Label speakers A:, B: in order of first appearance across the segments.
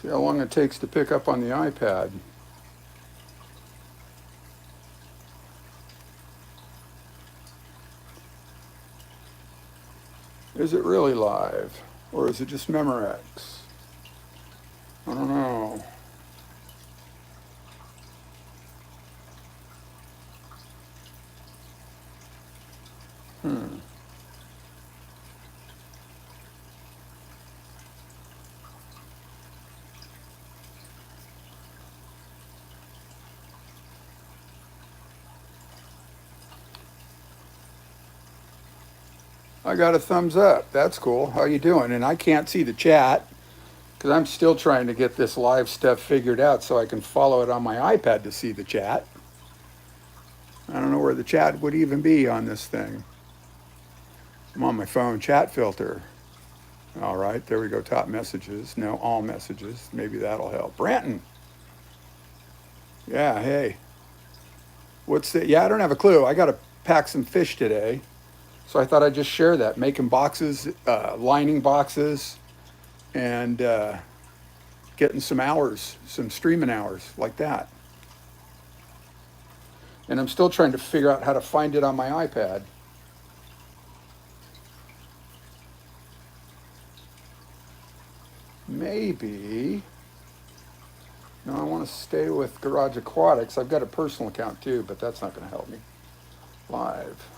A: See how long it takes to pick up on the iPad. Is it really live? Or is it just Memorex? I don't know. I got a thumbs up. That's cool. How you doing? And I can't see the chat because I'm still trying to get this live stuff figured out so I can follow it on my iPad to see the chat. I don't know where the chat would even be on this thing. I'm on my phone, chat filter. All right, there we go, top messages. No, all messages. Maybe that'll help. Branton. Yeah, hey. What's the, yeah, I don't have a clue. I got to pack some fish today. So I thought I'd just share that, making boxes, lining boxes, and getting some hours, some streaming hours like that. And I'm still trying to figure out how to find it on my iPad. Maybe. No, I want to stay with Garage Aquatics. I've got a personal account too, but that's not going to help me. Live.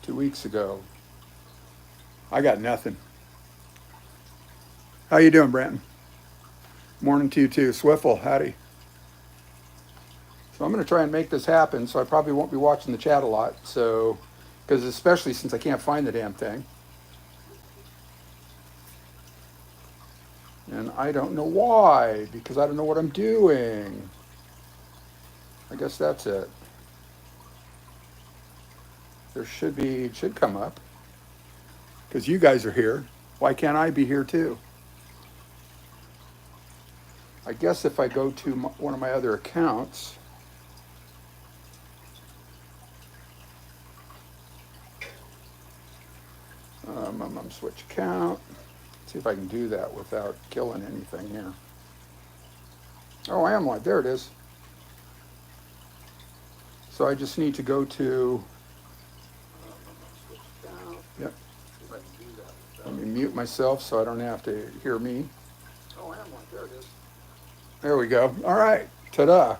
A: 2 weeks ago. I got nothing. How you doing, Branton? Morning to you too. Swiffle, howdy. So I'm going to try and make this happen, so I probably won't be watching the chat a lot, so, because especially since I can't find the damn thing. And I don't know why, because I don't know what I'm doing. I guess that's it. There should be, it should come up. Because you guys are here. Why can't I be here too? I guess if I go to one of my other accounts. Switch account. See if I can do that without killing anything here. Oh, I am live. There it is. So I just need to go to. Yep. Let me mute myself so I don't have to hear me. Oh, I am live. There it is. There we go. All right. Ta-da.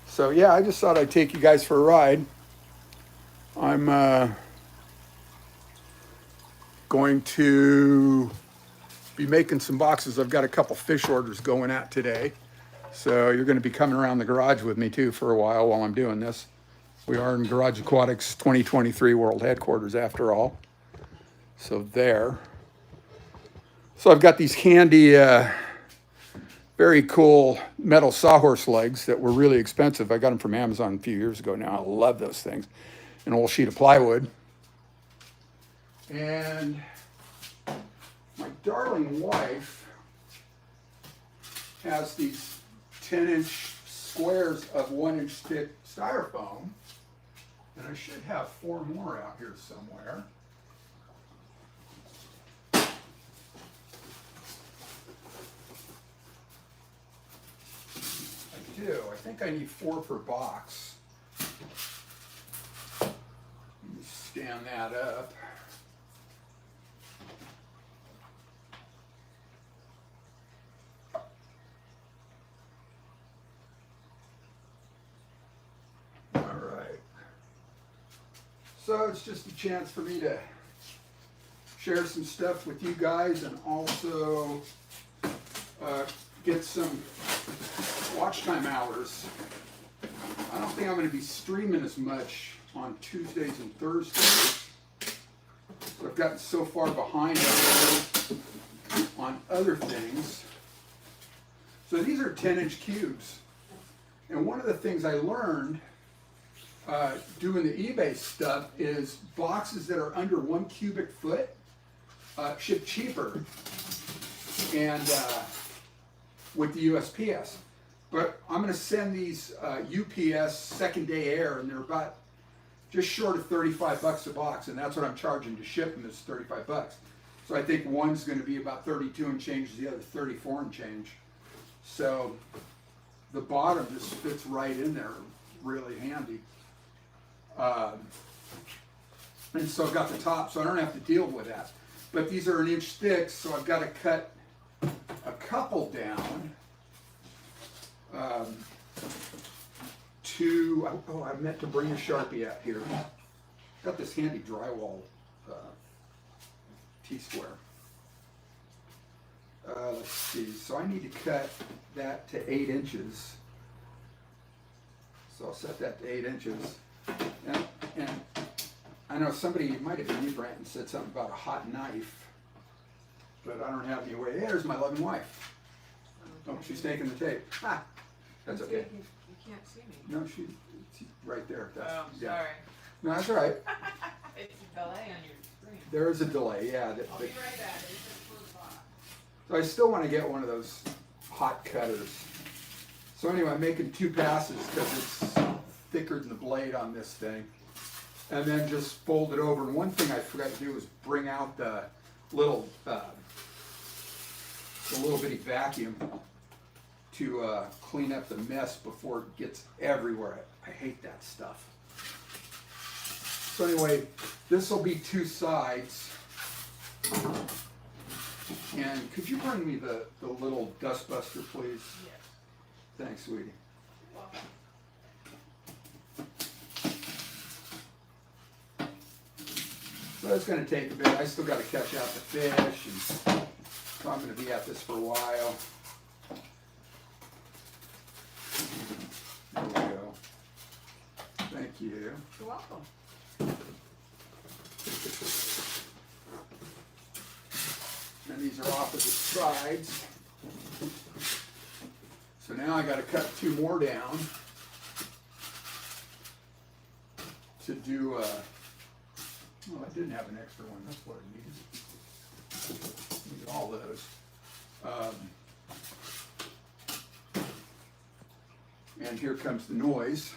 A: So yeah, I just thought I'd take you guys for a ride. I'm going to be making some boxes. I've got a couple fish orders going out today. So you're going to be coming around the garage with me too for a while I'm doing this. We are in GarageAquatics2023 World Headquarters after all. So there. So I've got these handy, very cool metal sawhorse legs that were really expensive. I got them from Amazon a few years ago now. I love those things. An old sheet of plywood. And my darling wife has these 10-inch squares of 1-inch thick styrofoam. And I should have 4 more out here somewhere. I do. I think I need 4 per box. Let me stand that up. So it's just a chance for me to share some stuff with you guys and also get some watch time hours. I don't think I'm going to be streaming as much on Tuesdays and Thursdays. So I've gotten so far behind on other things. So these are 10-inch cubes. And one of the things I learned doing the eBay stuff is boxes that are under 1 cubic foot ship cheaper and with the USPS. But I'm going to send these UPS second day air, and they're about just short of $35 a box, and that's what I'm charging to ship them is $35. So I think one's going to be about 32 and change, the other 34 and change. So the bottom just fits right in there, really handy. And so I've got the top, so I don't have to deal with that. But these are 1 inch thick, so I've got to cut a couple down I meant to bring a Sharpie out here. Got this handy drywall T-square. Let's see, so I need to cut that to 8 inches. So I'll set that to 8 inches. And I know somebody, it might have been you, Brandon, said something about a hot knife, but I don't have any way. Hey, there's my loving wife. Oh, she's taking the tape. Ah, that's okay.
B: You can't see me.
A: No, she's right there. That's,
B: oh,
A: yeah.
B: sorry.
A: No, that's all right.
B: It's a delay on your screen.
A: There is a delay, yeah.
B: I'll be right back. It's just for the box.
A: So I still want to get one of those hot cutters. So anyway, I'm making 2 passes because it's thicker than the blade on this thing. And then just fold it over. And one thing I forgot to do was bring out the little bitty vacuum to clean up the mess before it gets everywhere. I hate that stuff. So anyway, this will be 2 sides. And could you bring me the little dust buster, please?
B: Yes.
A: Thanks, sweetie.
B: Welcome.
A: So it's going to take a bit. I still got to catch out the fish, and so I'm going to be at this for a while. There we go. Thank you.
B: You're welcome.
A: And these are opposite sides. So now I got to cut 2 more down to do. Oh, I didn't have an extra one. That's what I needed. Need all those. And here comes the noise.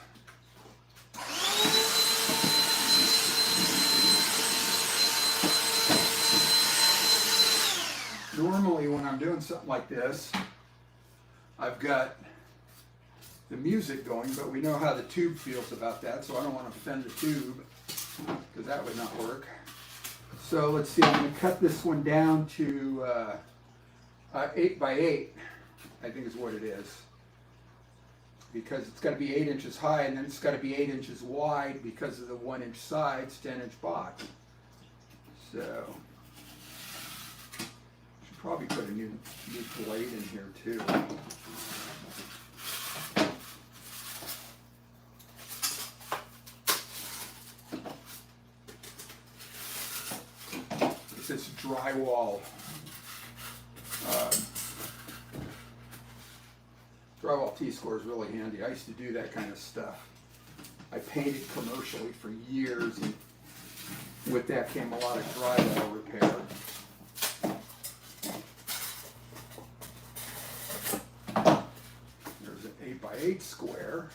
A: Normally when I'm doing something like this, I've got the music going, but we know how the tube feels about that, so I don't want to offend the tube, because that would not work. So let's see, I'm going to cut this one down to 8 by 8, I think is what it is. Because it's got to be 8 inches high, and then it's got to be 8 inches wide because of the 1 inch sides, 10 inch box. So, should probably put a new blade in here too. This drywall T-score is really handy. I used to do that kind of stuff. I painted commercially for years, and with that came a lot of drywall repair. There's an 8 by 8 square.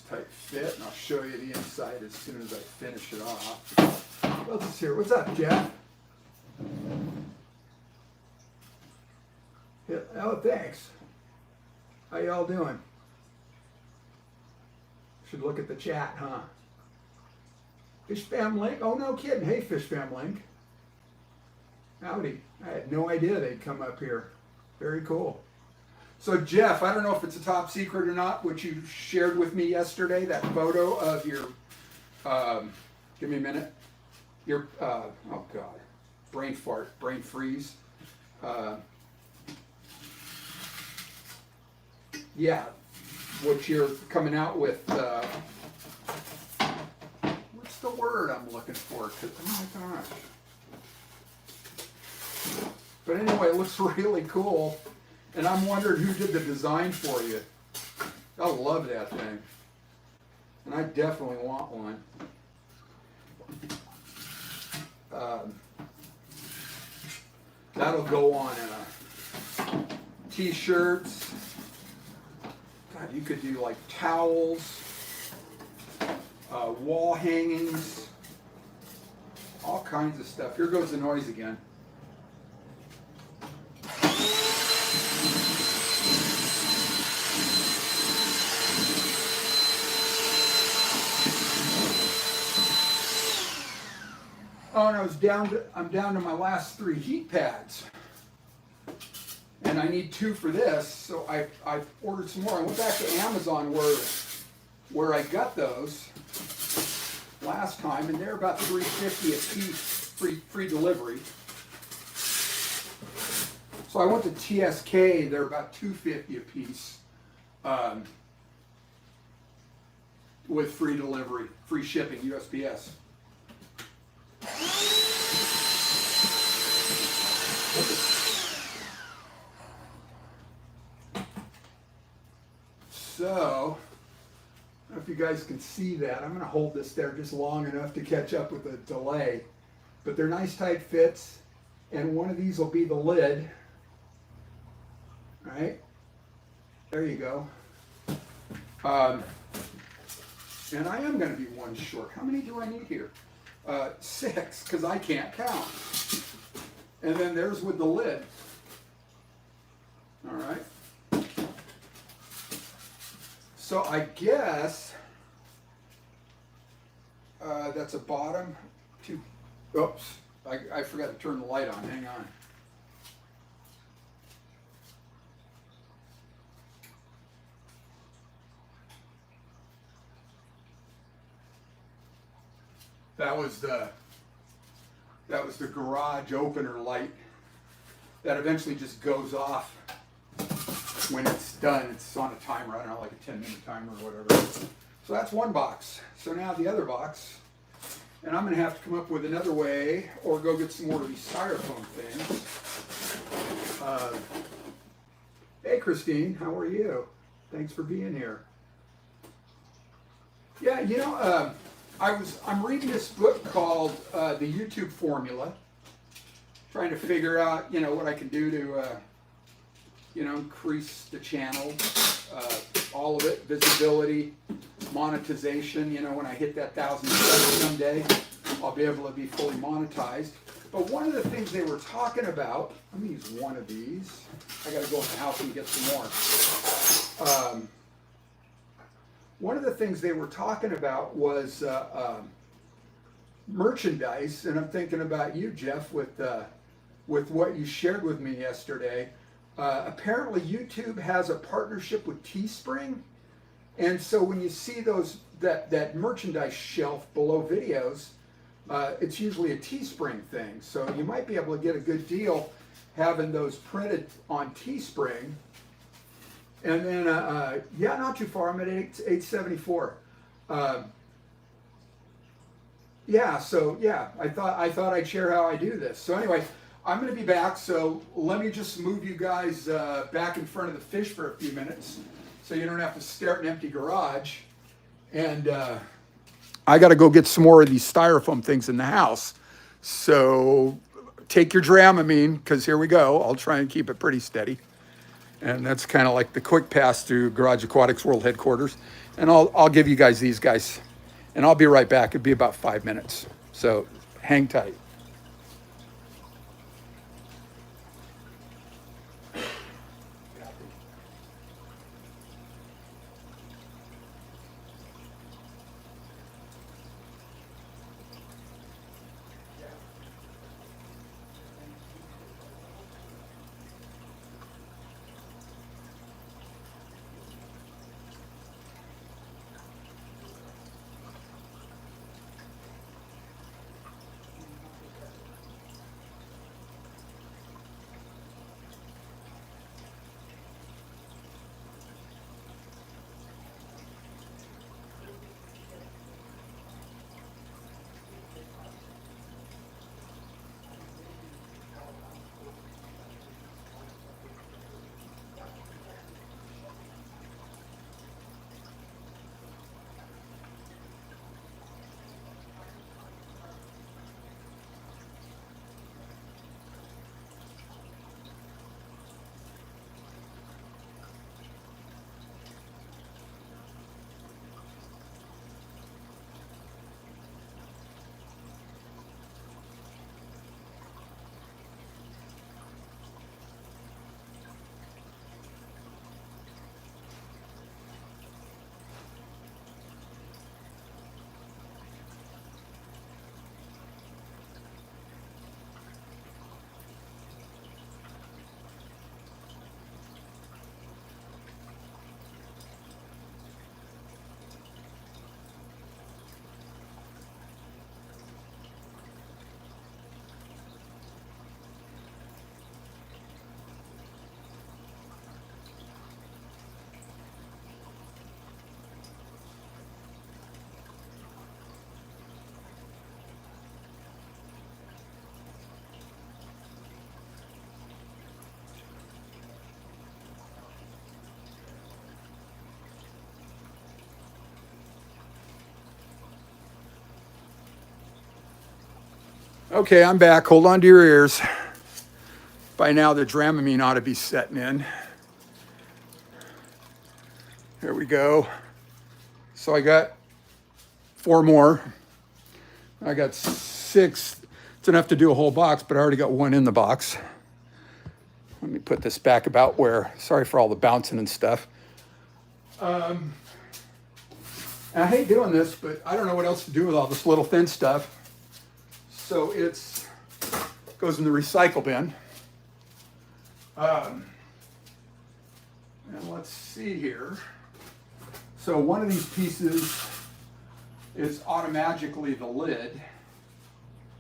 A: Tight fit, and I'll show you the inside as soon as I finish it off. What else is here? What's up, Jeff? Yeah, oh, thanks. How y'all doing? Should look at the chat, huh? Fish Fam Link? Oh, no kidding. Hey, Fish Fam Link. Howdy. I had no idea they'd come up here. Very cool. So Jeff, I don't know if it's a top secret or not, what you shared with me yesterday, that photo of your, give me a minute, your, oh God, brain fart, brain freeze. Yeah, what you're coming out with, what's the word I'm looking for? Oh my gosh. But anyway, it looks really cool. And I'm wondering who did the design for you. I love that thing. And I definitely want one. That'll go on t-shirts. God, you could do like towels, wall hangings, all kinds of stuff. Here goes the noise again. Oh, and I'm down to my last 3 heat pads. And I need 2 for this, so I ordered some more. I went back to Amazon where I got those last time, and they're about $3.50 a piece, free delivery. So I went to TSK, they're about $2.50 a piece, with free delivery, free shipping, USPS. So, I don't know if you guys can see that. I'm going to hold this there just long enough to catch up with the delay. But they're nice tight fits, and one of these will be the lid. All right, there you go. And I am going to be one short. How many do I need here? 6, because I can't count. And then there's with the lid. All right. So I guess that's a bottom. Oops, I forgot to turn the light on. Hang on. That was the garage opener light that eventually just goes off when it's done. It's on a timer, I don't know, like a 10-minute timer or whatever. So that's one box. So now the other box, and I'm gonna have to come up with another way or go get some more of these styrofoam things. Hey Christine, how are you? Thanks for being here. Yeah, you know, I'm reading this book called The YouTube Formula, trying to figure out, you know, what I can do to, you know, increase the channel, all of it, visibility, monetization. You know, when I hit that 1,000 subs someday, I'll be able to be fully monetized. But one of the things they were talking about, let me use one of these. I got to go in the house and get some more. One of the things they were talking about was merchandise, and I'm thinking about you, Jeff, with what you shared with me yesterday. Apparently, YouTube has a partnership with Teespring, and so when you see that merchandise shelf below videos, it's usually a Teespring thing. So you might be able to get a good deal having those printed on Teespring. And then, yeah, not too far. I'm at 874. Yeah, so yeah, I thought I'd share how I do this. So anyway, I'm going to be back. So let me just move you guys back in front of the fish for a few minutes, so you don't have to stare at an empty garage. And I got to go get some more of these styrofoam things in the house. So take your Dramamine, because here we go. I'll try and keep it pretty steady. And that's kind of like the quick pass through Garage Aquatics World Headquarters. And I'll give you guys these guys. And I'll be right back. It'll be about 5 minutes. So hang tight. Okay, I'm back. Hold on to your ears. By now, the Dramamine ought to be setting in. There we go. So I got 4 more. I got 6. It's enough to do a whole box, but I already got 1 in the box. Let me put this back about where, sorry for all the bouncing and stuff. And I hate doing this, but I don't know what else to do with all this little thin stuff. So goes in the recycle bin. And let's see here. So one of these pieces is automatically the lid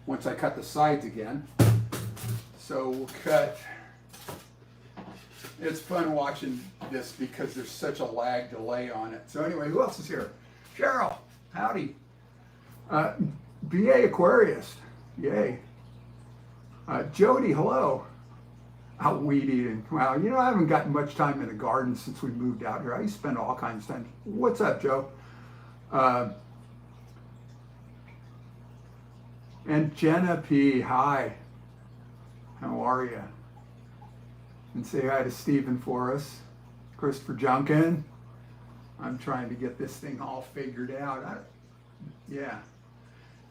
A: once I cut the sides again. So we'll cut. It's fun watching this because there's such a lag delay on it. So anyway, who else is here? Cheryl, howdy. BA Aquarist, yay. Jody, hello. Out weed eating. Wow, you know, I haven't gotten much time in the garden since we moved out here. I used to spend all kinds of time. What's up, Joe? And Jenna P, hi. How are you? And say hi to Stephen for us. Christopher Junkin. I'm trying to get this thing all figured out. Yeah.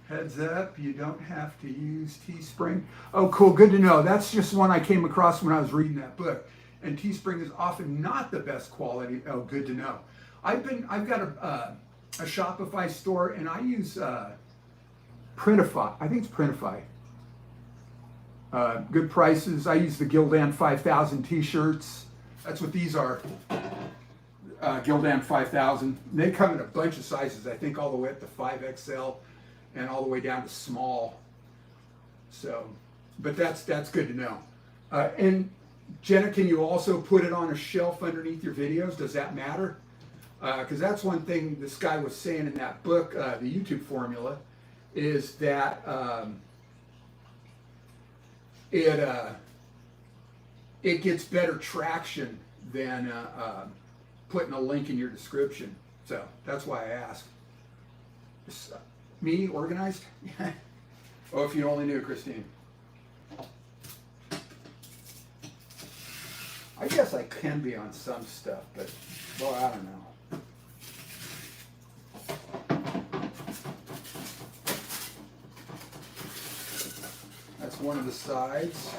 A: Heads up, you don't have to use Teespring. Oh, cool, good to know. That's just one I came across when I was reading that book. And Teespring is often not the best quality. Oh, good to know. I've got a Shopify store, and I use Printify. I think it's Printify. Good prices. I use the Gildan 5000 t-shirts. That's what these are. Gildan 5000. They come in a bunch of sizes. I think all the way up to 5XL. And all the way down to small. So, but that's good to know. And Jenna, can you also put it on a shelf underneath your videos? Does that matter? Because that's one thing this guy was saying in that book, the YouTube formula, is that it gets better traction than putting a link in your description. So that's why I asked. Me, organized? Oh, if you only knew, Christine. I guess I can be on some stuff, but, well, I don't know. That's one of the sides.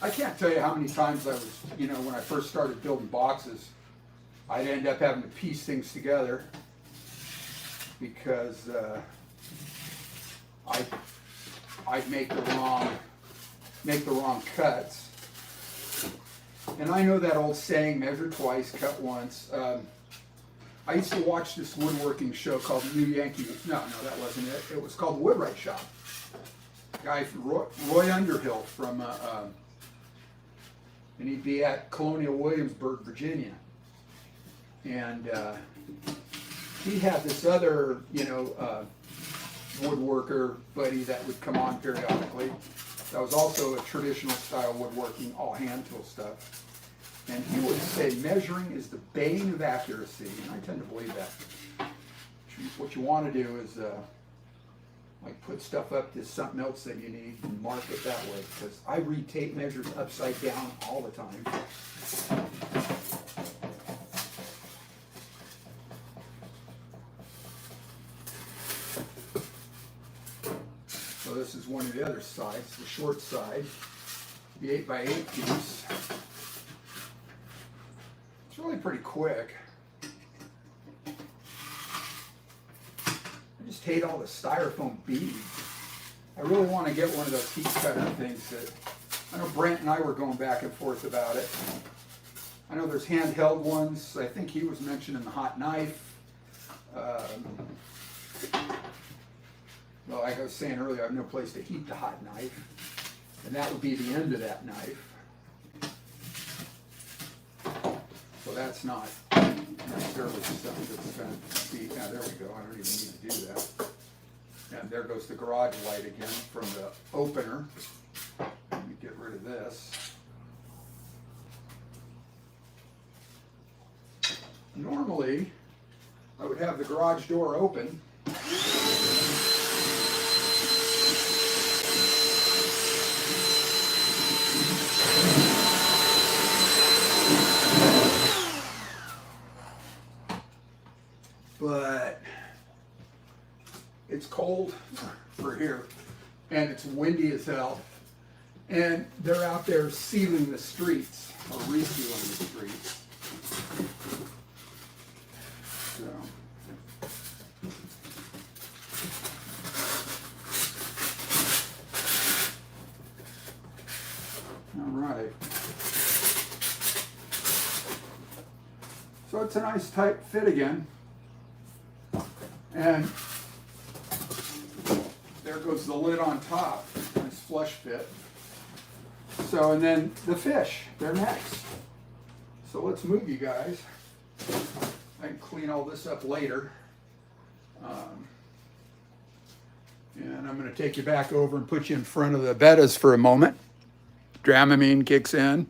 A: I can't tell you how many times I was, you know, when I first started building boxes, I'd end up having to piece things together. Because I'd make the wrong cuts, and I know that old saying, measure twice, cut once. I used to watch this woodworking show called New Yankee. No, that wasn't it. It was called Woodwright Shop. Guy Roy Underhill from, and he'd be at Colonial Williamsburg, Virginia, and. He had this other, you know, woodworker buddy that would come on periodically. That was also a traditional style woodworking, all hand tool stuff. And he would say measuring is the bane of accuracy, and I tend to believe that. What you want to do is like put stuff up to something else that you need and mark it that way. Because I read tape measures upside down all the time. So this is one of the other sides, the short side, the 8x8 piece. It's really pretty quick. I just hate all the styrofoam beads. I really want to get one of those heat cutter things that, I know Brent and I were going back and forth about it. I know there's handheld ones. I think he was mentioning the hot knife. Well, like I was saying earlier, I have no place to heat the hot knife, and that would be the end of that knife. So that's not necessarily something that's going to be, yeah, there we go, I don't even need to do that. And there goes the garage light again from the opener. Let me get rid of this. Normally, I would have the garage door open. but it's cold for here, and it's windy as hell. And they're out there sealing the streets, or resealing the streets. So. All right. So it's a nice tight fit again. And there goes the lid on top, nice flush fit. So, and then the fish, they're next. So let's move you guys. I can clean all this up later. And I'm going to take you back over and put you in front of the bettas for a moment. Dramamine kicks in.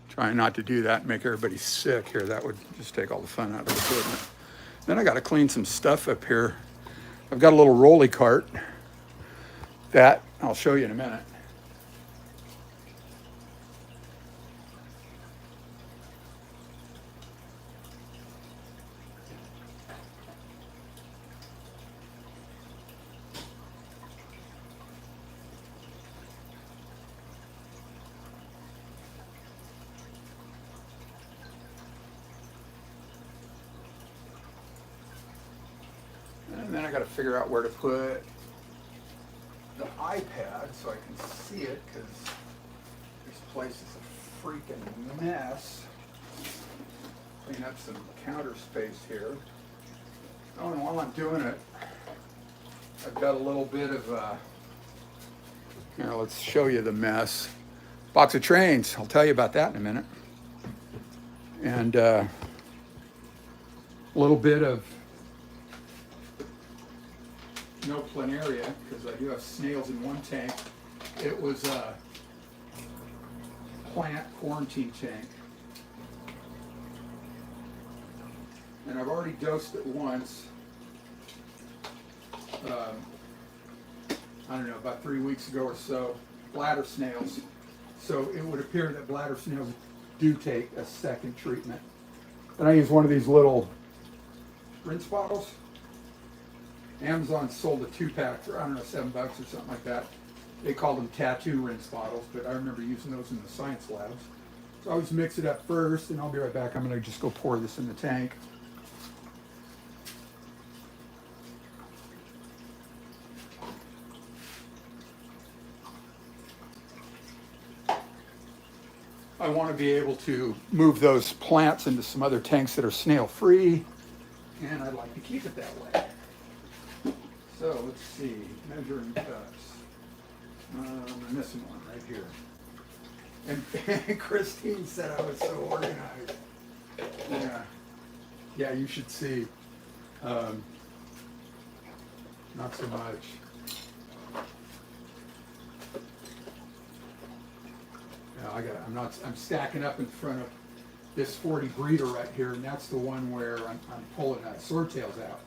A: Trying not to do that and make everybody sick here. That would just take all the fun out of the equipment. Then I got to clean some stuff up here. I've got a little rolly cart that I'll show you in a minute. And then I got to figure out where to put the iPad so I can see it, because this place is a freaking mess. Clean up some counter space here. Oh, and while I'm doing it, I've got a little bit of, here, let's show you the mess. Box of trains, I'll tell you about that in a minute. And a little bit of no planaria, because I do have snails in one tank. It was a plant quarantine tank. And I've already dosed it once. I don't know, about 3 weeks ago or so, bladder snails. So it would appear that bladder snails do take a second treatment. And I use one of these little rinse bottles. Amazon sold a 2-pack for, I don't know, $7 or something like that. They called them tattoo rinse bottles, but I remember using those in the science labs. So I always mix it up first, and I'll be right back. I'm going to just go pour this in the tank. I want to be able to move those plants into some other tanks that are snail-free, and I'd like to keep it that way. So let's see, measuring cups. I'm missing one right here. And Christine said I was so organized. Yeah, you should see. Not so much. Yeah, I'm stacking up in front of this 40 breeder right here, and that's the one where I'm pulling swordtails out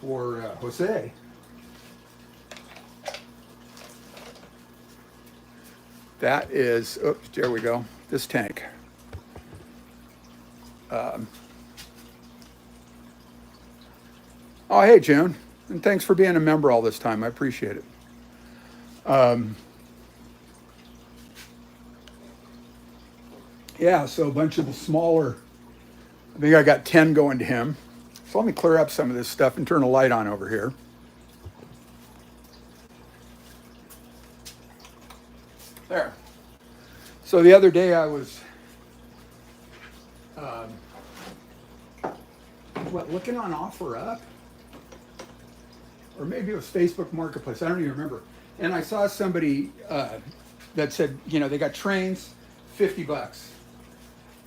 A: for Jose. That is, oops, there we go, this tank. Oh, hey, June, and thanks for being a member all this time. I appreciate it. Yeah, so a bunch of the smaller, I think I got 10 going to him. So let me clear up some of this stuff and turn a light on over here. There. So the other day I was, looking on OfferUp? Or maybe it was Facebook Marketplace, I don't even remember. And I saw somebody that said, you know, they got trains, $50.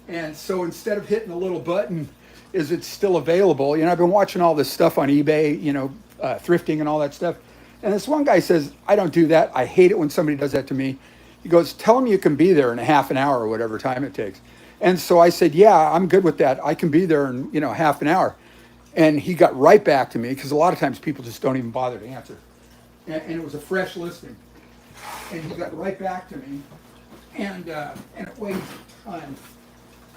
A: And so instead of hitting the little button, is it still available? You know, I've been watching all this stuff on eBay, you know, thrifting and all that stuff. And this one guy says, I don't do that. I hate it when somebody does that to me. He goes, tell them you can be there in a half an hour or whatever time it takes. And so I said, yeah, I'm good with that. I can be there in, you know, half an hour. And he got right back to me, because a lot of times people just don't even bother to answer. And it was a fresh listing. And he got right back to me. And it weighs a ton.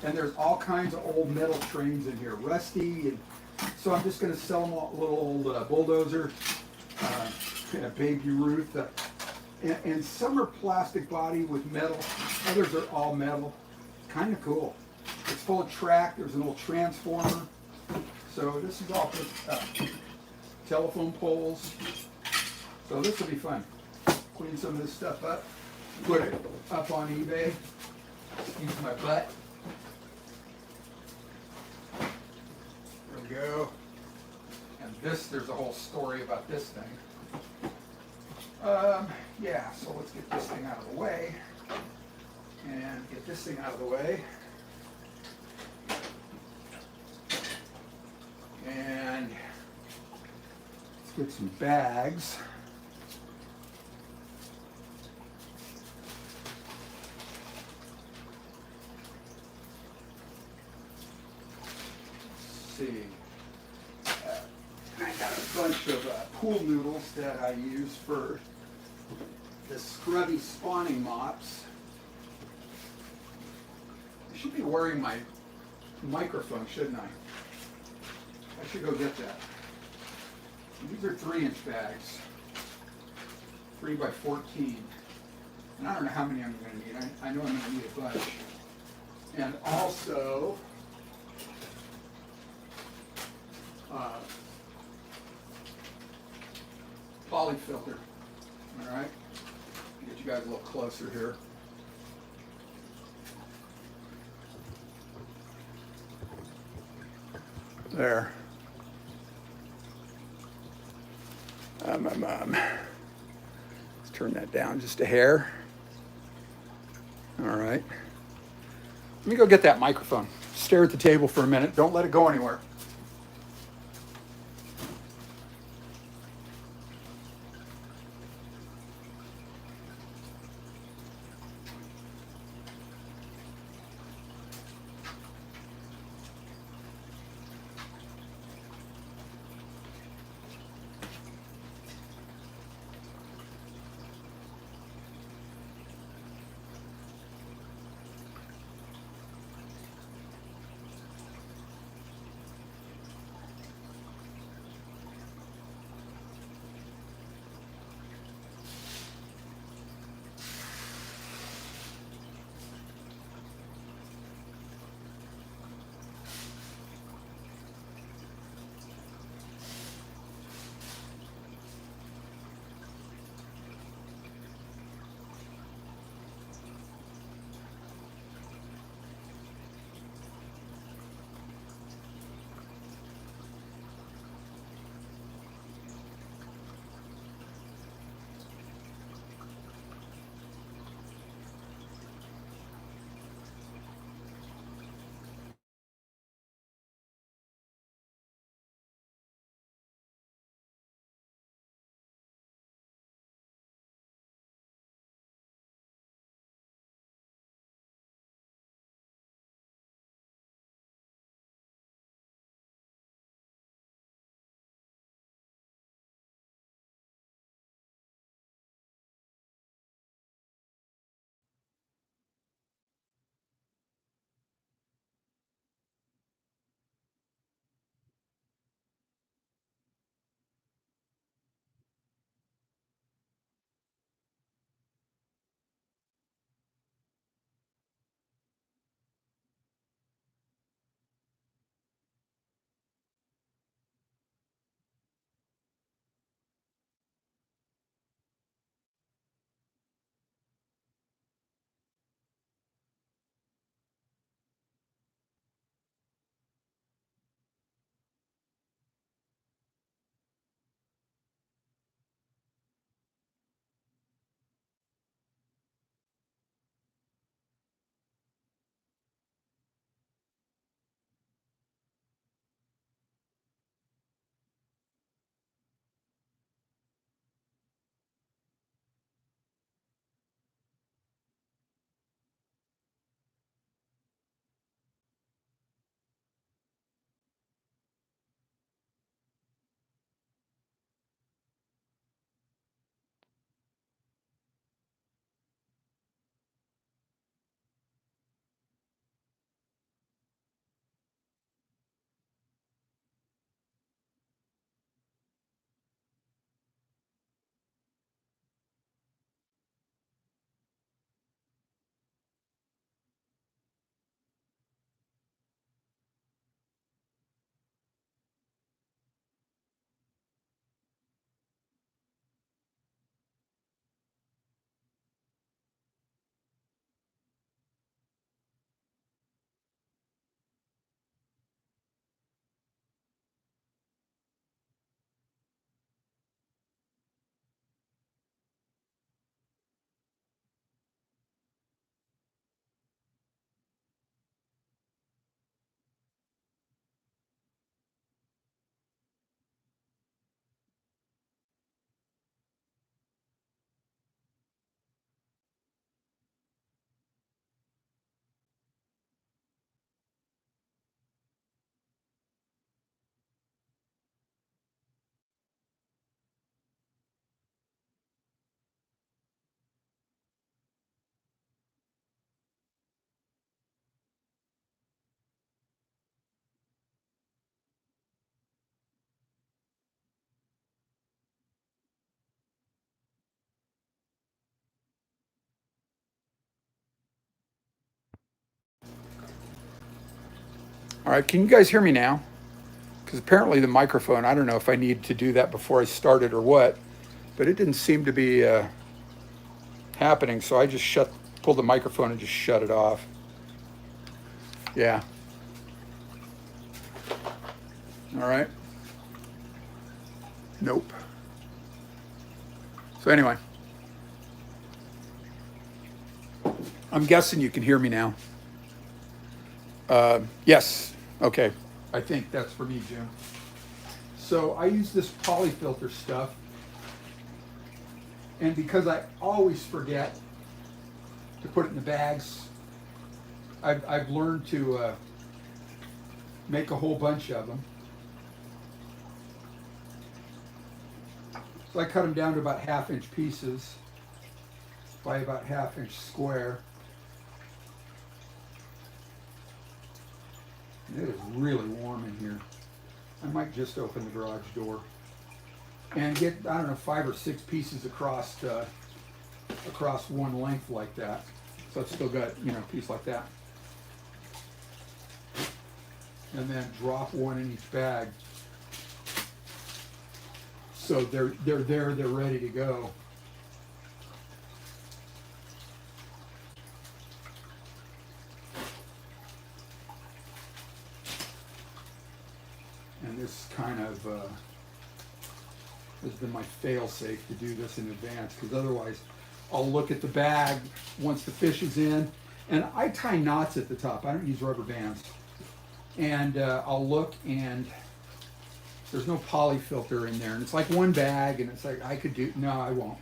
A: And there's all kinds of old metal trains in here, rusty. And so I'm just going to sell them a little old bulldozer, and a Baby Ruth. And some are plastic body with metal. Others are all metal. Kind of cool. It's full of track. There's an old transformer. So this is all for telephone poles. So this will be fun. Clean some of this stuff up. Put it up on eBay. Use my butt. There we go. And this, there's a whole story about this thing. Yeah, so let's get this thing out of the way. And get this thing out of the way. And let's get some bags. Let's see. I got a bunch of pool noodles that I use for the scrubby spawning mops. I should be wearing my microphone, shouldn't I? I should go get that. These are 3-inch bags, 3 by 14. And I don't know how many I'm going to need. I know I'm going to need a bunch. And also, PolyFilter. All right, get you guys a little closer here. There. Let's turn that down just a hair. All right. Let me go get that microphone. Stare at the table for a minute. Don't let it go anywhere. All right, can you guys hear me now? Because apparently the microphone, I don't know if I need to do that before I started or what, but it didn't seem to be happening, so I just pulled the microphone and just shut it off. Yeah. All right. Nope. So anyway, I'm guessing you can hear me now. Yes. Okay. I think that's for me, Jim. So I use this PolyFilter stuff, and because I always forget to put it in the bags, I've learned to make a whole bunch of them. So I cut them down to about 1/2-inch pieces by about 1/2-inch square. And it is really warm in here. I might just open the garage door and get, I don't know, 5 or 6 pieces across one length like that. So it's still got, you know, a piece like that. And then drop one in each bag. So they're ready to go. And this kind of has been my fail-safe to do this in advance, because otherwise I'll look at the bag once the fish is in, and I tie knots at the top. I don't use rubber bands. And I'll look, and there's no PolyFilter in there, and it's like one bag, and it's like, no, I won't.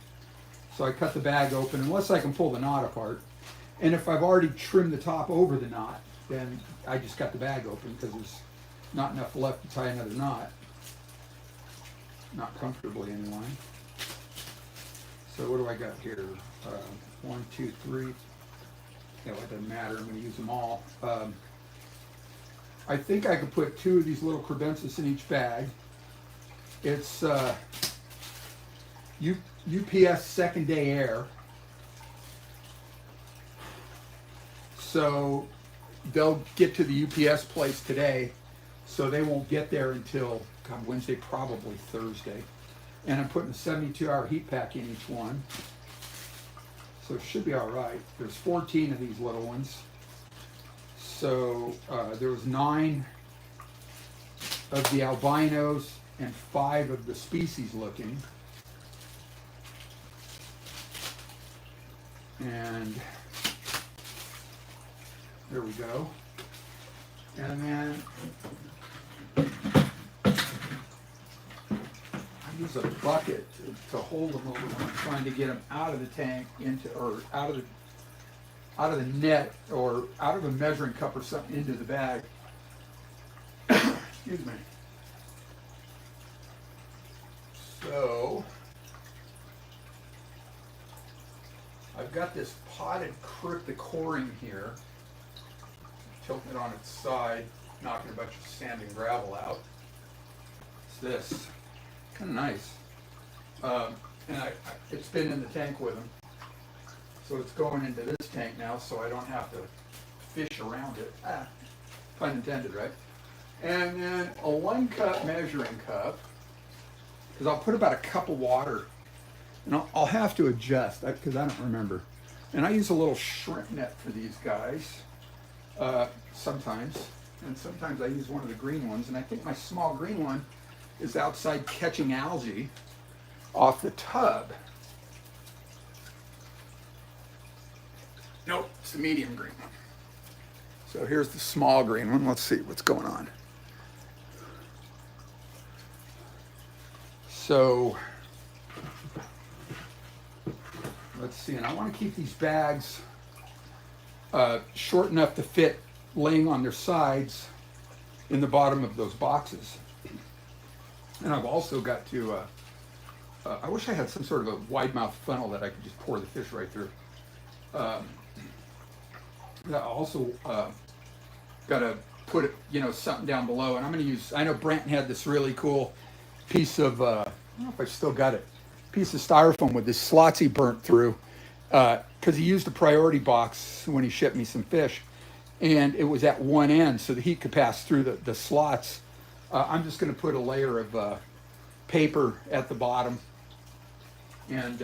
A: So I cut the bag open, unless I can pull the knot apart. And if I've already trimmed the top over the knot, then I just cut the bag open, because there's not enough left to tie another knot. Not comfortably, anyway. So what do I got here? 1, 2, 3. Yeah, well, it doesn't matter. I'm going to use them all. I think I could put 2 of these little credences in each bag. It's UPS second day air. So they'll get to the UPS place today. So they won't get there until Wednesday, probably Thursday. And I'm putting a 72-hour heat pack in each one. So it should be all right. There's 14 of these little ones. So there was 9 of the albinos and 5 of the species looking. And there we go. And then I use a bucket to hold them over when I'm trying to get them out of the tank or out of the net or out of a measuring cup or something into the bag. Excuse me. So I've got this potted cryptocorin here, tilting it on its side, knocking a bunch of sand and gravel out. It's this, kind of nice. And it's been in the tank with them. So it's going into this tank now, so I don't have to fish around it. Pun intended, right? And then a 1-cup measuring cup, because I'll put about a cup of water, and I'll have to adjust because I don't remember. And I use a little shrimp net for these guys sometimes, and sometimes I use one of the green ones, and I think my small green one is outside catching algae off the tub. Nope, it's the medium green one. So here's the small green one. Let's see what's going on. So let's see, and I want to keep these bags short enough to fit laying on their sides in the bottom of those boxes. And I've also got to, I wish I had some sort of a wide mouth funnel that I could just pour the fish right through. I also got to put it, something down below, and I'm going to use, I know Branton had this really cool piece of, I don't know if I still got it, piece of styrofoam with this slots he burnt through, because he used a priority box when he shipped me some fish, and it was at one end so the heat could pass through the slots. I'm just going to put a layer of paper at the bottom and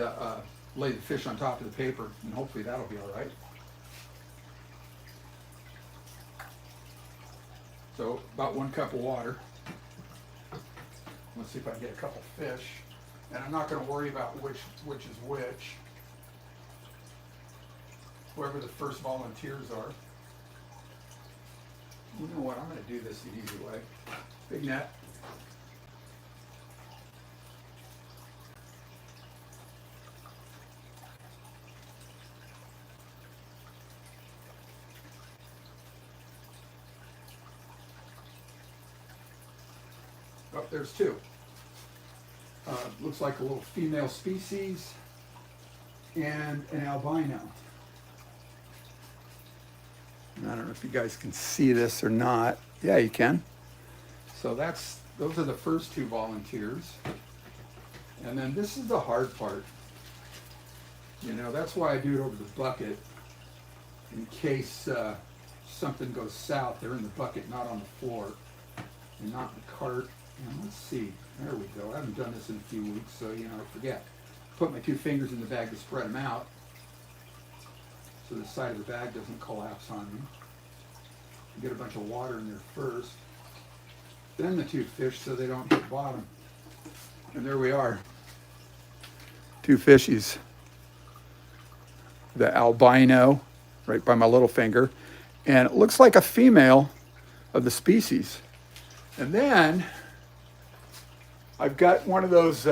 A: lay the fish on top of the paper, and hopefully that'll be all right. So about 1 cup of water. Let's see if I can get a couple fish. And I'm not going to worry about which is which. Whoever the first volunteers are. You know what? I'm going to do this the easy way. Big net. Oh, there's 2. Looks like a little female species and an albino. And I don't know if you guys can see this or not. Yeah, you can. So those are the first 2 volunteers. And then this is the hard part. You know, that's why I do it over the bucket, in case something goes south. They're in the bucket, not on the floor, and not in the cart. And let's see, there we go. I haven't done this in a few weeks, so you know, I forget. Put my 2 fingers in the bag to spread them out, so the side of the bag doesn't collapse on me. Get a bunch of water in there first, then the 2 fish so they don't hit bottom. And there we are. 2 fishies. The albino, right by my little finger, and it looks like a female of the species. And then I've got one of those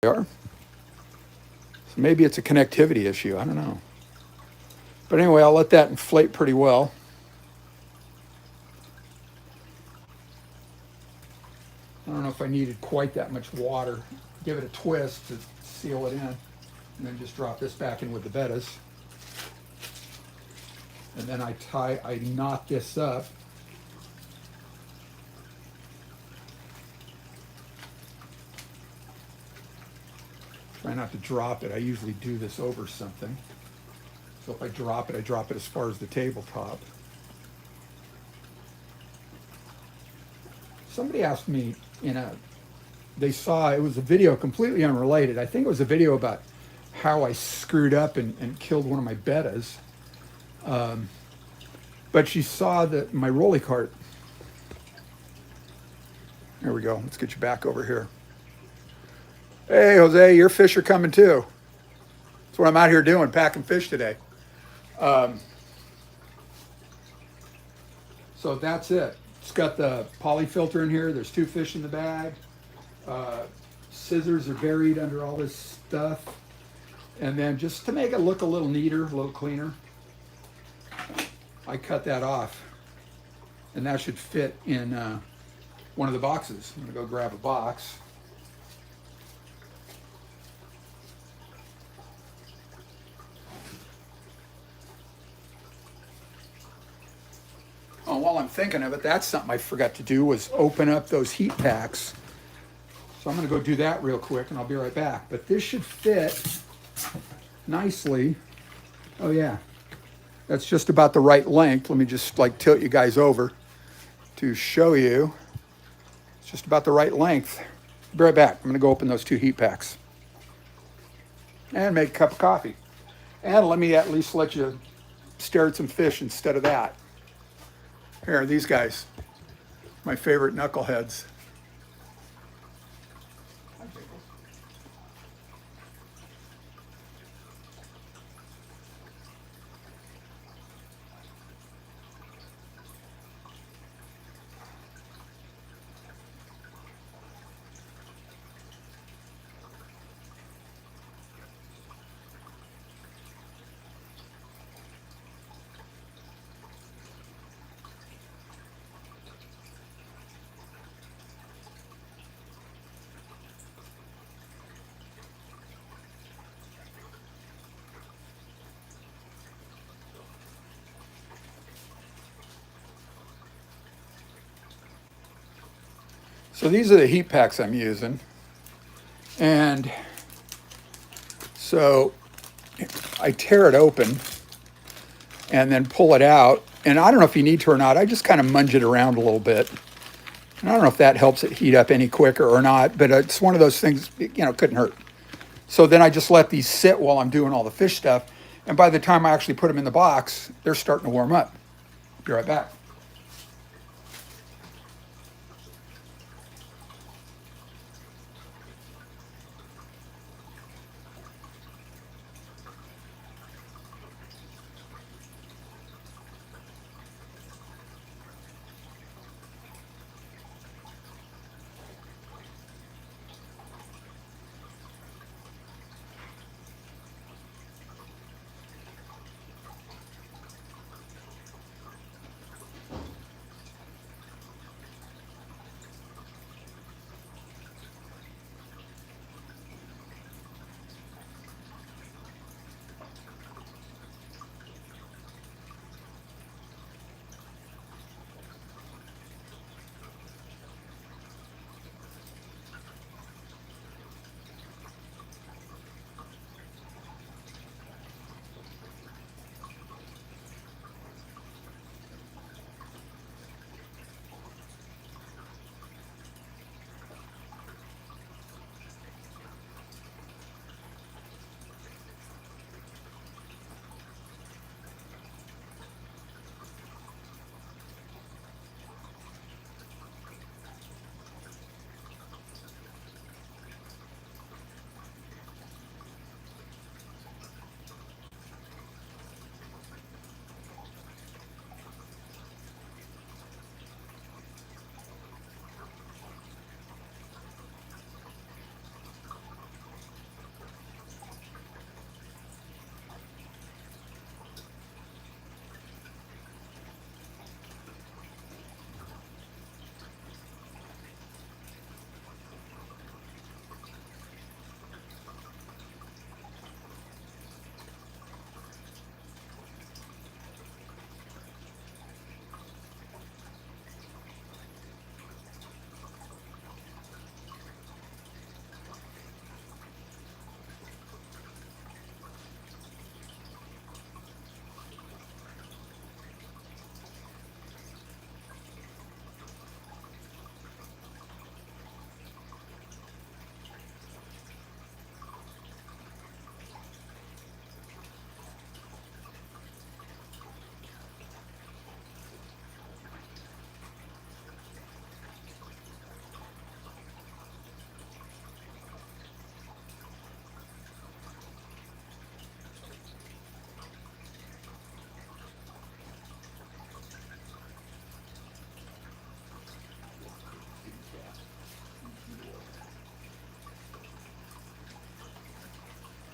A: so maybe it's a connectivity issue, I don't know. But anyway, I'll let that inflate pretty well. I don't know if I needed quite that much water. Give it a twist to seal it in, and then just drop this back in with the bettas. And then I knot this up. Try not to drop it. I usually do this over something. So if I drop it as far as the tabletop. Somebody asked me they saw, it was a video completely unrelated. I think it was a video about how I screwed up and killed one of my bettas. But she saw that my rolly cart. There we go. Let's get you back over here. Hey, Jose, your fish are coming too. That's what I'm out here doing, packing fish today. So that's it. It's got the PolyFilter in here. There's 2 fish in the bag. Scissors are buried under all this stuff. And then just to make it look a little neater, a little cleaner, I cut that off. And that should fit in one of the boxes. I'm gonna go grab a box. Oh, while I'm thinking of it, that's something I forgot to do, was open up those heat packs. So I'm gonna go do that real quick and I'll be right back. But this should fit nicely. Oh yeah, that's just about the right length. Let me just like tilt you guys over to show you. It's just about the right length. Be right back. I'm gonna go open those 2 heat packs and make a cup of coffee. And let me at least let you stare at some fish instead of that. Here are these guys, my favorite knuckleheads. So these are the heat packs I'm using. And so I tear it open and then pull it out. And I don't know if you need to or not. I just kind of munge it around a little bit. And I don't know if that helps it heat up any quicker or not, but it's one of those things, couldn't hurt. So then I just let these sit while I'm doing all the fish stuff. And by the time I actually put them in the box, they're starting to warm up. Be right back.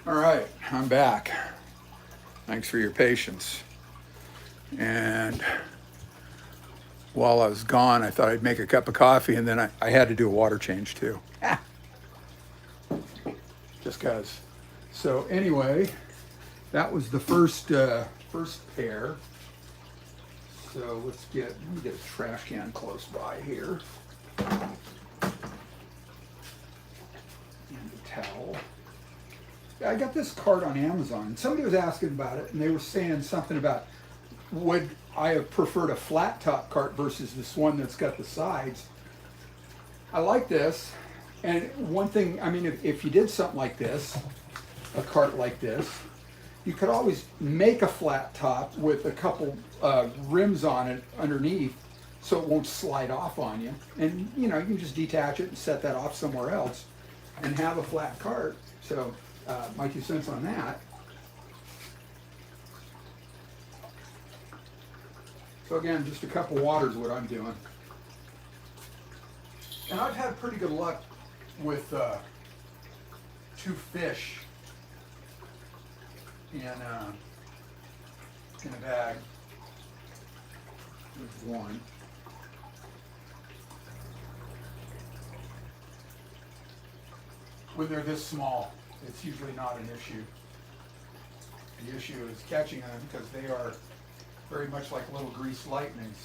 A: All right, I'm back. Thanks for your patience. And while I was gone, I thought I'd make a cup of coffee, and then I had to do a water change too. Just cause. So anyway, that was the first pair. So let me get a trash can close by here. And a towel. I got this cart on Amazon, and somebody was asking about it, and they were saying something about, would I have preferred a flat top cart versus this one that's got the sides? I like this, and one thing, I mean, if you did something like this, a cart like this, you could always make a flat top with a couple rims on it underneath, so it won't slide off on you. And you can just detach it and set that off somewhere else, and have a flat cart. So. My 2 cents on that. So again, just a cup of water is what I'm doing. And I've had pretty good luck with 2 fish in a bag. There's one. When they're this small, it's usually not an issue. The issue is catching them because they are very much like little grease lightnings.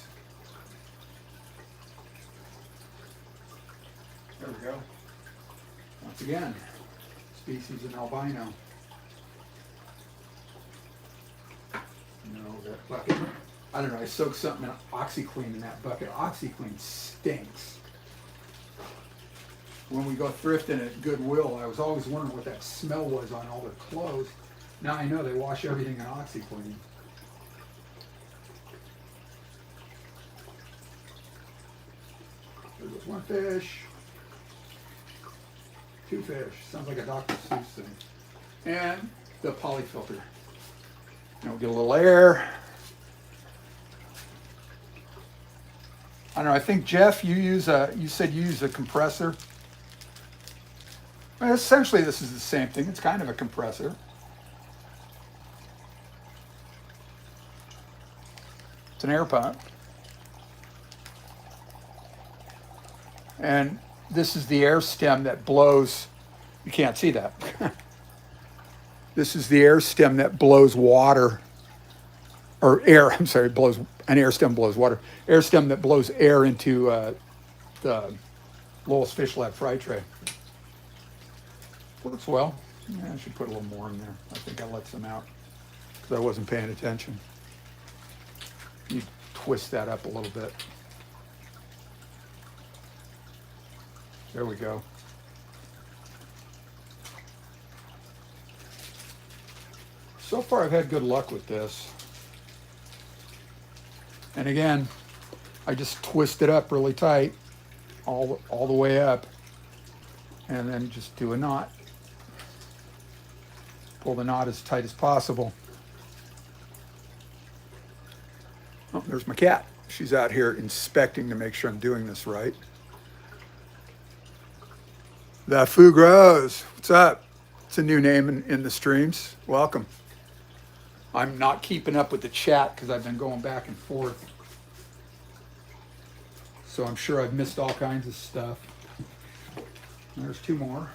A: There we go. Once again, species of albino. No, that bucket. I don't know, I soaked something in OxyClean in that bucket. OxyClean stinks. When we go thrifting at Goodwill, I was always wondering what that smell was on all their clothes. Now I know they wash everything in OxyClean. There goes one fish. Two fish. Sounds like a Dr. Seuss thing. And the PolyFilter. Now we'll get a little air. I don't know, I think Jeff, you said you use a compressor. Well, essentially this is the same thing. It's kind of a compressor. It's an air pump. And this is the air stem that blows, you can't see that. This is the air stem that blows water, or air, I'm sorry, blows, an air stem blows water. Air stem that blows air into the Lowell's Fish Lab fry tray. Works well. Yeah, I should put a little more in there. I think I let some out because I wasn't paying attention. You twist that up a little bit. There we go. So far I've had good luck with this. And again, I just twist it up really tight, all the way up, and then just do a knot. Pull the knot as tight as possible. Oh, there's my cat. She's out here inspecting to make sure I'm doing this right. The Foo Grows. What's up? It's a new name in the streams. Welcome. I'm not keeping up with the chat because I've been going back and forth. So I'm sure I've missed all kinds of stuff. There's two more.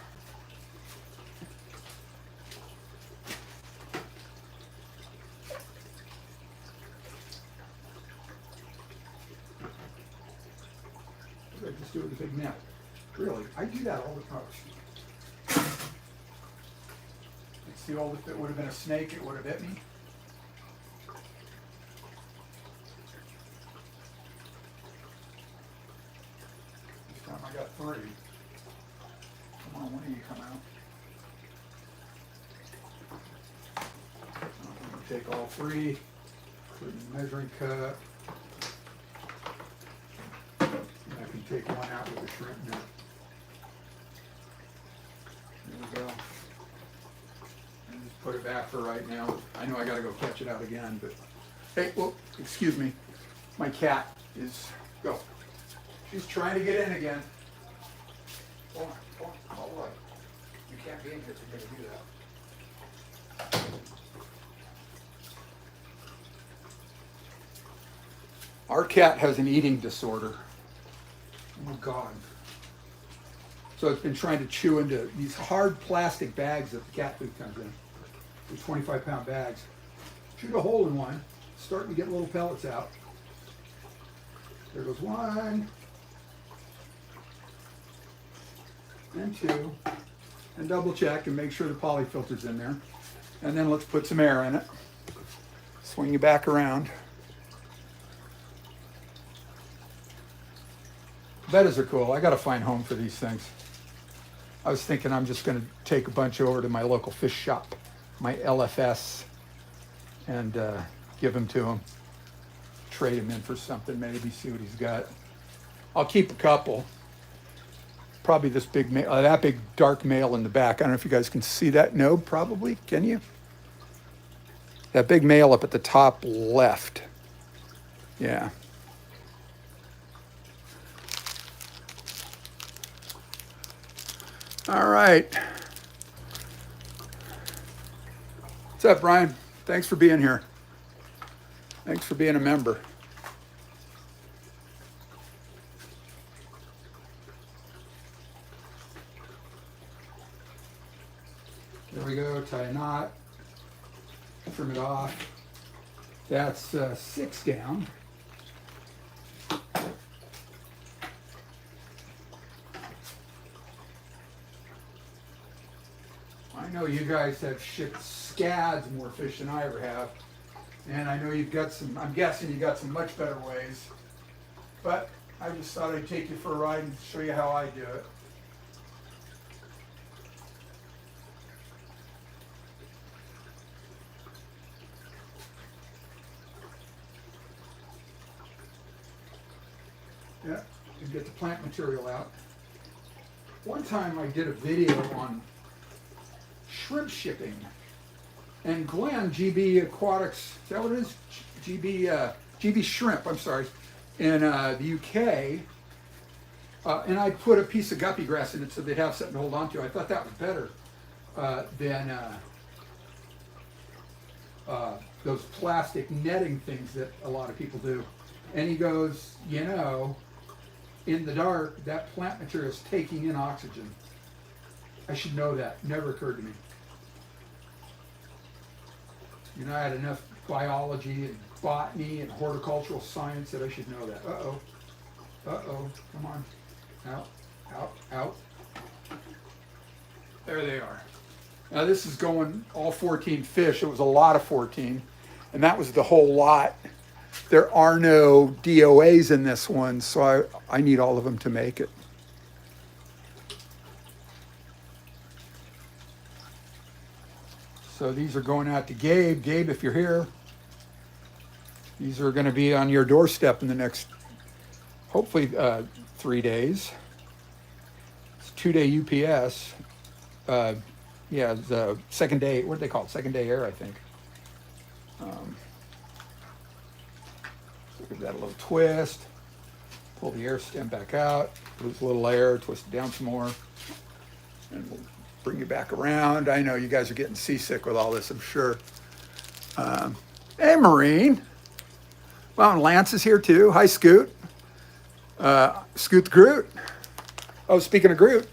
A: What did I just do with the big net? Really, I do that all the time. It's the old, if it would have been a snake, it would have hit me. This time I got 3. Come on, when do you come out? I'm going to take all 3, put it in the measuring cup. And I can take one out with a shrimp net. There we go. And just put it back for right now. I know I got to go catch it out again, but hey, well, excuse me. My cat is, go. She's trying to get in again. Hold on, all right. You can't be in here for me to do that. Our cat has an eating disorder. Oh God. So it's been trying to chew into these hard plastic bags that the cat food comes in. These 25-pound bags. Shoot a hole in one, starting to get little pellets out. There goes 1. And 2. And double check and make sure the PolyFilter's in there. And then let's put some air in it. Swing you back around. Bettas are cool. I got to find home for these things. I was thinking I'm just going to take a bunch over to my local fish shop, my LFS, and give them to him. Trade him in for something, maybe see what he's got. I'll keep a couple. Probably this big male, that big dark male in the back. I don't know if you guys can see that. No, probably. Can you? That big male up at the top left. Yeah. All right. What's up, Brian? Thanks for being here. Thanks for being a member. There we go, tie a knot, trim it off. That's 6 down. know you guys have shipped scads more fish than I ever have. And I know you've got some, I'm guessing you got some much better ways. But I just thought I'd take you for a ride and show you how I do it. Yeah, you get the plant material out. One time I did a video on shrimp shipping. And Glenn, GB Aquatics, is that what it is? GB Shrimp, I'm sorry, in the UK. And I put a piece of guppy grass in it so they'd have something to hold on to. I thought that was better than those plastic netting things that a lot of people do. And he goes, you know, in the dark, that plant material is taking in oxygen. I should know that. Never occurred to me. You know, I had enough biology and botany and horticultural science that I should know that. Uh-oh. Uh-oh. Come on. Out. Out. Out. There they are. Now this is going all 14 fish. It was a lot of 14. And that was the whole lot. There are no DOAs in this one, so I need all of them to make it. So these are going out to Gabe. Gabe, if you're here, these are going to be on your doorstep in the next, hopefully, 3 days. It's 2-day UPS. Yeah, the second day, what do they call it? Second day air, I think. So give that a little twist. Pull the air stem back out. Lose a little air, twist it down some more. And we'll bring you back around. I know you guys are getting seasick with all this, I'm sure. Hey, Maureen. Well, and Lance is here too. Hi, Scoot. Scoot the Groot. Oh, speaking of Groot.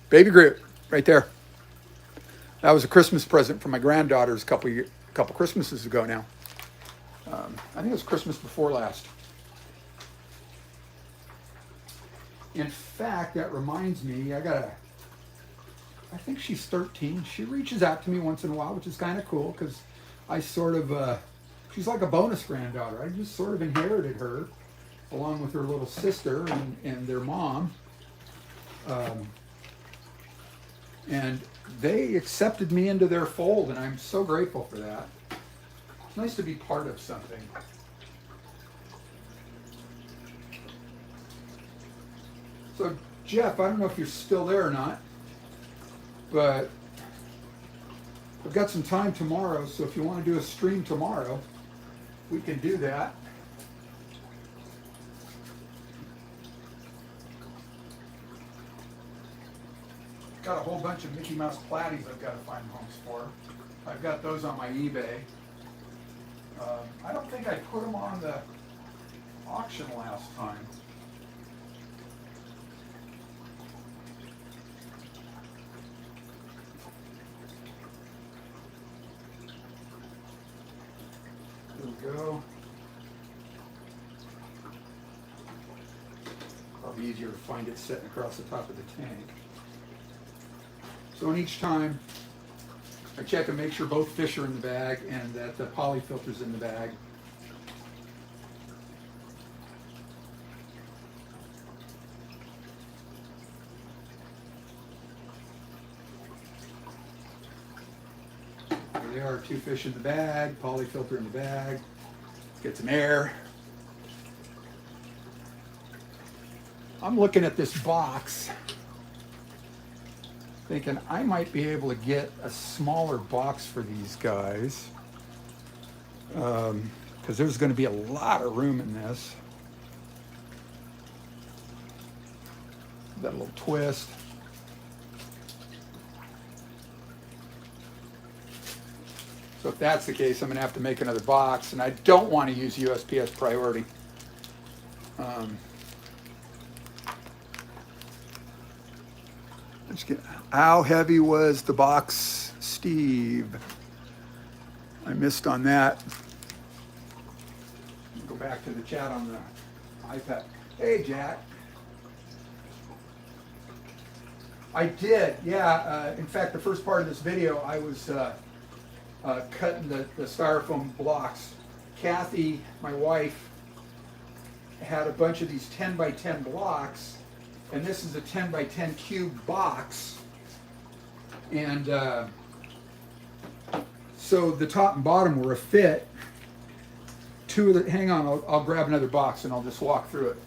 A: Baby Groot, right there. That was a Christmas present from my granddaughters a couple Christmases ago now. I think it was Christmas before last. In fact, that reminds me, I think she's 13. She reaches out to me once in a while, which is kind of cool because I sort of, she's like a bonus granddaughter. I just sort of inherited her along with her little sister and their mom. And they accepted me into their fold, and I'm so grateful for that. It's nice to be part of something. So, Jeff, I don't know if you're still there or not, but I've got some time tomorrow, so if you want to do a stream tomorrow, we can do that. Got a whole bunch of Mickey Mouse platies I've got to find homes for. I've got those on my eBay. I don't think I put them on the auction last time. There we go. Probably easier to find it sitting across the top of the tank. So in each time, I check and make sure both fish are in the bag and that the PolyFilter's in the bag. There they are, 2 fish in the bag, PolyFilter in the bag. Get some air. I'm looking at this box, thinking I might be able to get a smaller box for these guys because there's going to be a lot of room in this. That little twist. So if that's the case, I'm going to have to make another box, and I don't want to use USPS priority. How heavy was the box, Steve? I missed on that. Go back to the chat on the iPad. Hey, Jack. I did, yeah. In fact, the first part of this video, I was cutting the styrofoam blocks. Kathy, my wife, had a bunch of these 10 by 10 blocks, and this is a 10 by 10 cube box. And so the top and bottom were a fit. Two of the, hang on, I'll grab another box and I'll just walk through it.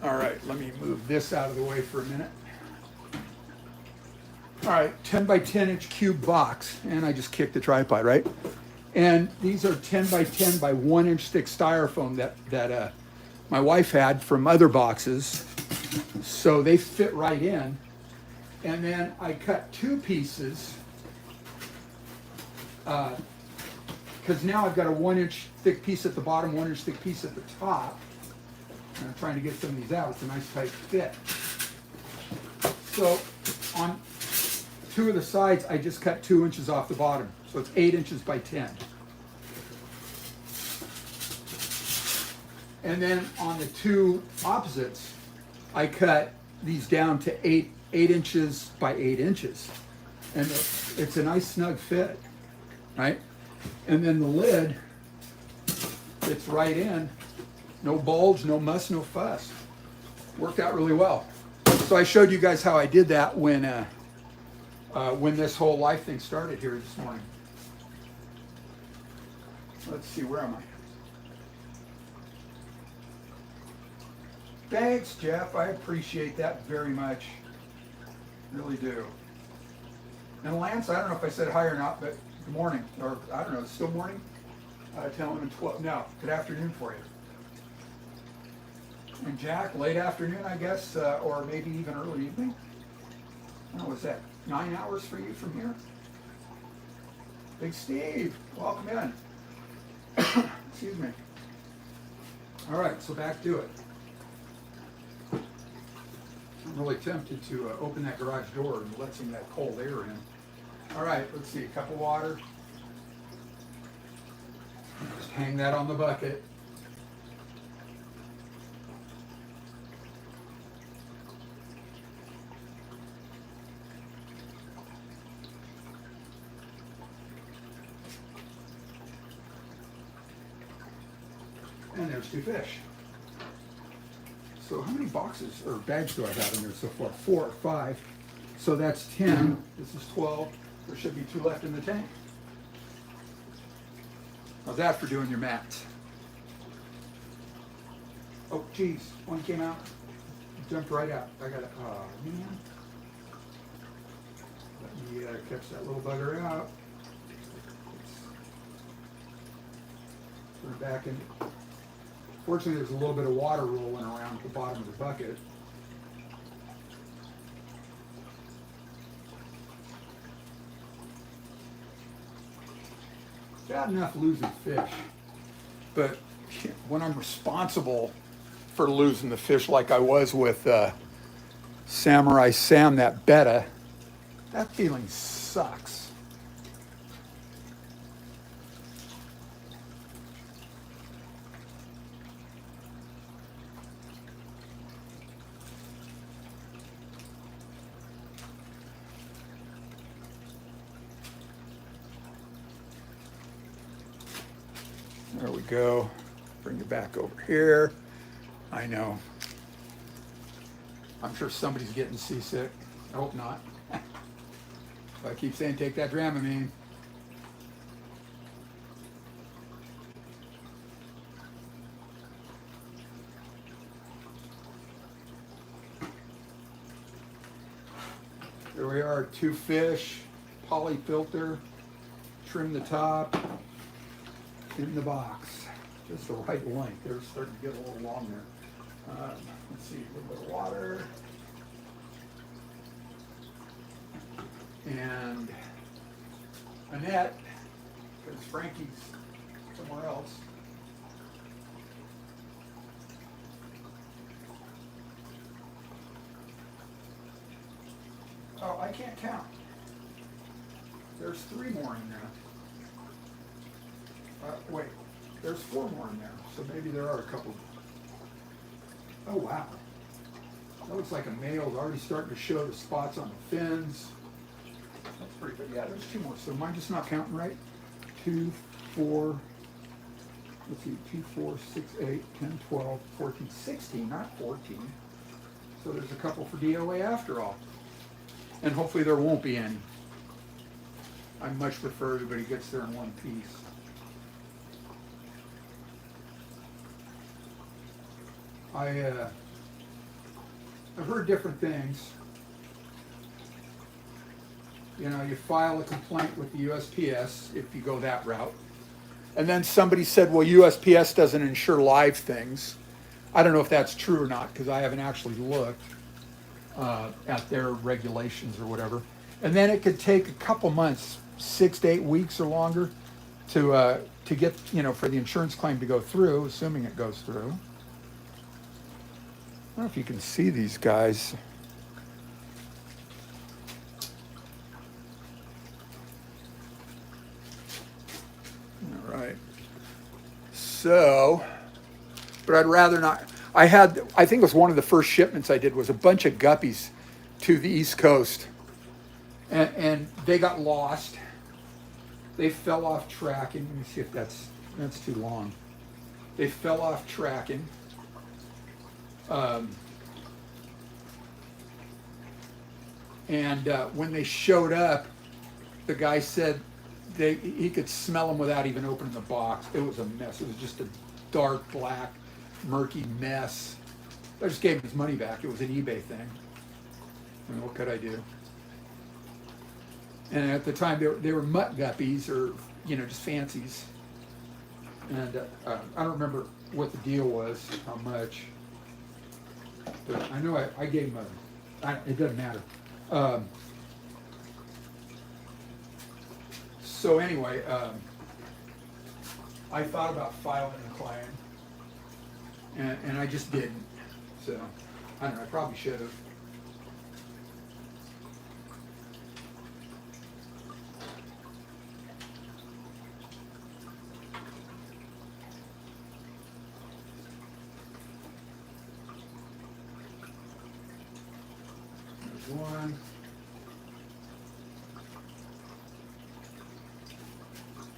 A: All right, let me move this out of the way for a minute. All right, 10 by 10 inch cube box, and I just kicked the tripod, right? And these are 10 by 10 by 1 inch thick styrofoam that my wife had from other boxes. So they fit right in. And then I cut two pieces, because now I've got a 1 inch thick piece at the bottom, 1 inch thick piece at the top. And I'm trying to get some of these out. It's a nice tight fit. So on two of the sides, I just cut 2 inches off the bottom. So it's 8 inches by 10. And then on the two opposites, I cut these down to 8 inches by 8 inches. And it's a nice snug fit, right? And then the lid fits right in. No bulge, no muss, no fuss. Worked out really well. So I showed you guys how I did that when this whole life thing started here this morning. Let's see, where am I? Thanks, Jeff. I appreciate that very much. Really do. And Lance, I don't know if I said hi or not, but good morning. Or I don't know, it's still morning? 10, 11, 12. No, good afternoon for you. And Jack, late afternoon, I guess, or maybe even early evening. What was that? 9 hours for you from here? Big Steve, welcome in. Excuse me. All right, so back to it. I'm really tempted to open that garage door and let some of that cold air in. All right, let's see, a cup of water. Just hang that on the bucket. And there's two fish. So how many boxes or bags do I have in there so far? 4 or 5. So that's 10. This is 12. There should be 2 left in the tank. How's that for doing your mats? Oh, geez, one came out. Jumped right out. I got it. Oh, man. Let me catch that little bugger out. Put it back in. Fortunately, there's a little bit of water rolling around at the bottom of the bucket. Bad enough losing fish, but when I'm responsible for losing the fish like I was with Samurai Sam, that betta, that feeling sucks. There we go. Bring it back over here. I know. I'm sure somebody's getting seasick. I hope not. So I keep saying, take that Dramamine. There we are, 2 fish, PolyFilter, trim the top. In the box, just the right length. They're starting to get a little long there. Let's see, a little bit of water. And a net, because Frankie's somewhere else. Oh, I can't count. There's 3 more in there. Wait, there's 4 more in there, so maybe there are a couple. Oh, wow. That looks like a male's already starting to show the spots on the fins. That's pretty good. Yeah, there's 2 more. So am I just not counting right? 2, 4, let's see, 2, 4, 6, 8, 10, 12, 14, 16, not 14. So there's a couple for DOA after all. And hopefully there won't be any. I much prefer everybody gets there in one piece. I've heard different things. You know, you file a complaint with the USPS if you go that route. And then somebody said, well, USPS doesn't insure live things. I don't know if that's true or not because I haven't actually looked at their regulations or whatever. And then it could take a couple months, 6 to 8 weeks or longer to get, you know, for the insurance claim to go through, assuming it goes through. I don't know if you can see these guys. All right. So, but I'd rather not. I think it was one of the first shipments I did was a bunch of guppies to the East Coast. And they got lost. They fell off tracking. Let me see if that's too long. They fell off tracking. When they showed up, the guy said he could smell them without even opening the box. It was a mess. It was just a dark, black, murky mess. I just gave him his money back. It was an eBay thing. I mean, what could I do? And at the time, they were mutt guppies, or you know, just fancies. And I don't remember what the deal was, how much. But I know I gave him it doesn't matter. So anyway, I thought about filing a claim, and I just didn't. So I don't know. I probably should have. There's 1.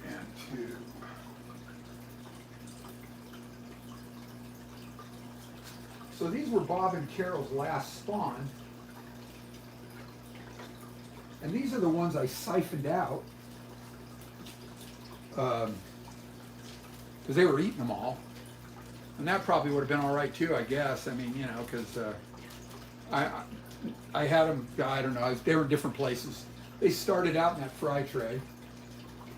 A: And 2. So these were Bob and Carol's last spawn. And these are the ones I siphoned out. Because they were eating them all. And that probably would have been all right too, I guess. I mean, you know, because I had them, I don't know, they were in different places. They started out in that fry tray.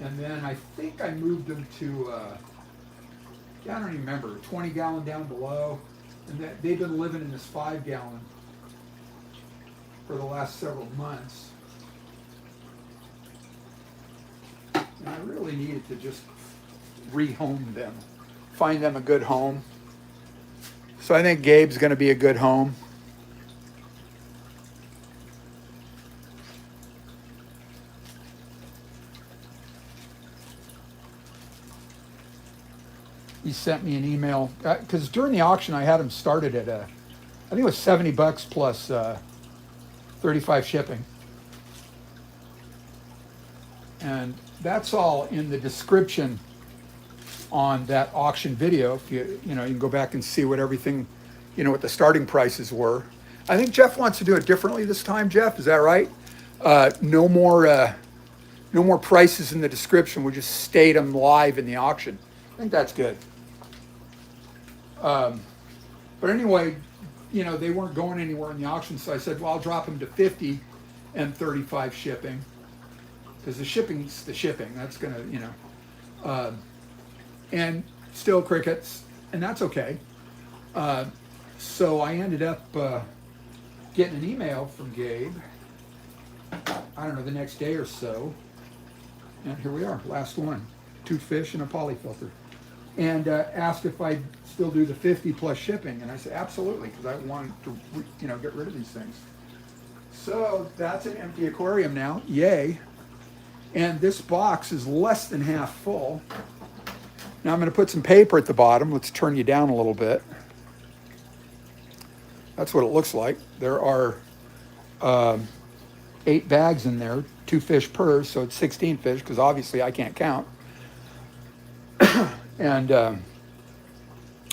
A: And then I think I moved them to, I don't even remember, 20 gallon down below. And they've been living in this 5 gallon for the last several months. And I really needed to just rehome them, find them a good home. So I think Gabe's going to be a good home. He sent me an email because during the auction I had them started at I think it was $70 plus 35 shipping, and that's all in the description on that auction video. If you know, you can go back and see what everything, you know, what the starting prices were. I think Jeff wants to do it differently this time. Jeff, is that right? No more prices in the description. We'll just state them live in the auction. I think that's good. But anyway, you know, they weren't going anywhere in the auction, so I said, well, I'll drop them to 50 and 35 shipping, because the shipping's the shipping. That's gonna, you know, and still crickets, and that's okay. So I ended up getting an email from Gabe, I don't know, the next day or so, and here we are, last one, 2 fish and a PolyFilter. And asked if I'd still do the 50 plus shipping, and I said absolutely, because I wanted to, you know, get rid of these things. So that's an empty aquarium now, yay! And this box is less than half full. Now I'm going to put some paper at the bottom. Let's turn you down a little bit. That's what it looks like. There are 8 bags in there, 2 fish per, so it's 16 fish, because obviously I can't count. And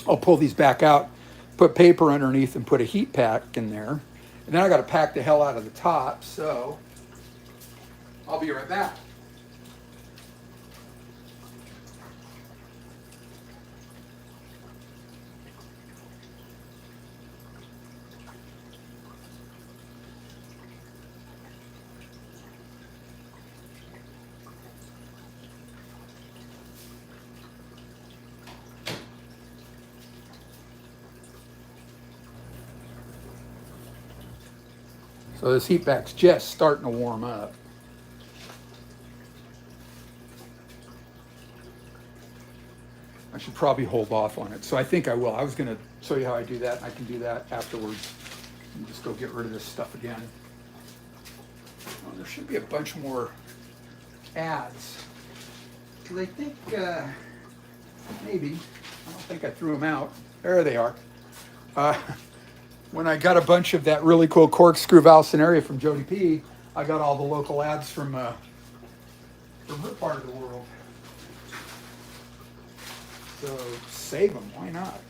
A: I'll pull these back out, put paper underneath, and put a heat pack in there. And then I got to pack the hell out of the top, so I'll be right back. So this heat pack's just starting to warm up. I should probably hold off on it. So I think I will. I was going to show you how I do that. I can do that afterwards. And just go get rid of this stuff again. Oh, there should be a bunch more ads. Because I think, maybe, I don't think I threw them out. There they are. When I got a bunch of that really cool corkscrew valve scenario from Jody P, I got all the local ads from her part of the world. So save them, why not?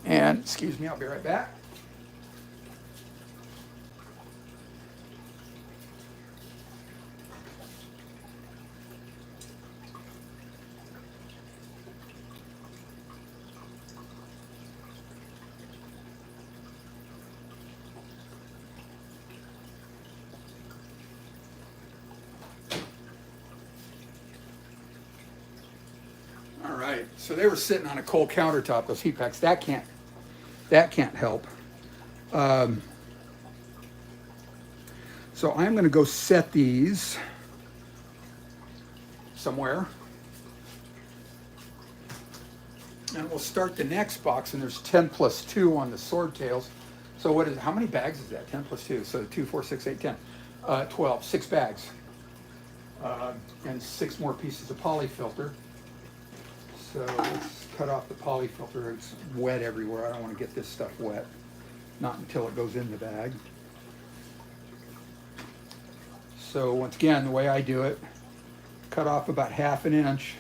A: And, excuse me, I'll be right back. So they were sitting on a cold countertop, those heat packs. That can't help. So I'm going to go set these somewhere. And we'll start the next box, and there's 10 plus 2 on the sword tails. So what is, how many bags is that? 10 plus 2, so 2, 4, 6, 8, 10. 12, 6 bags. And 6 more pieces of PolyFilter. So let's cut off the PolyFilter. It's wet everywhere. I don't want to get this stuff wet. Not until it goes in the bag. So once again, the way I do it, cut off about 1/2 inch.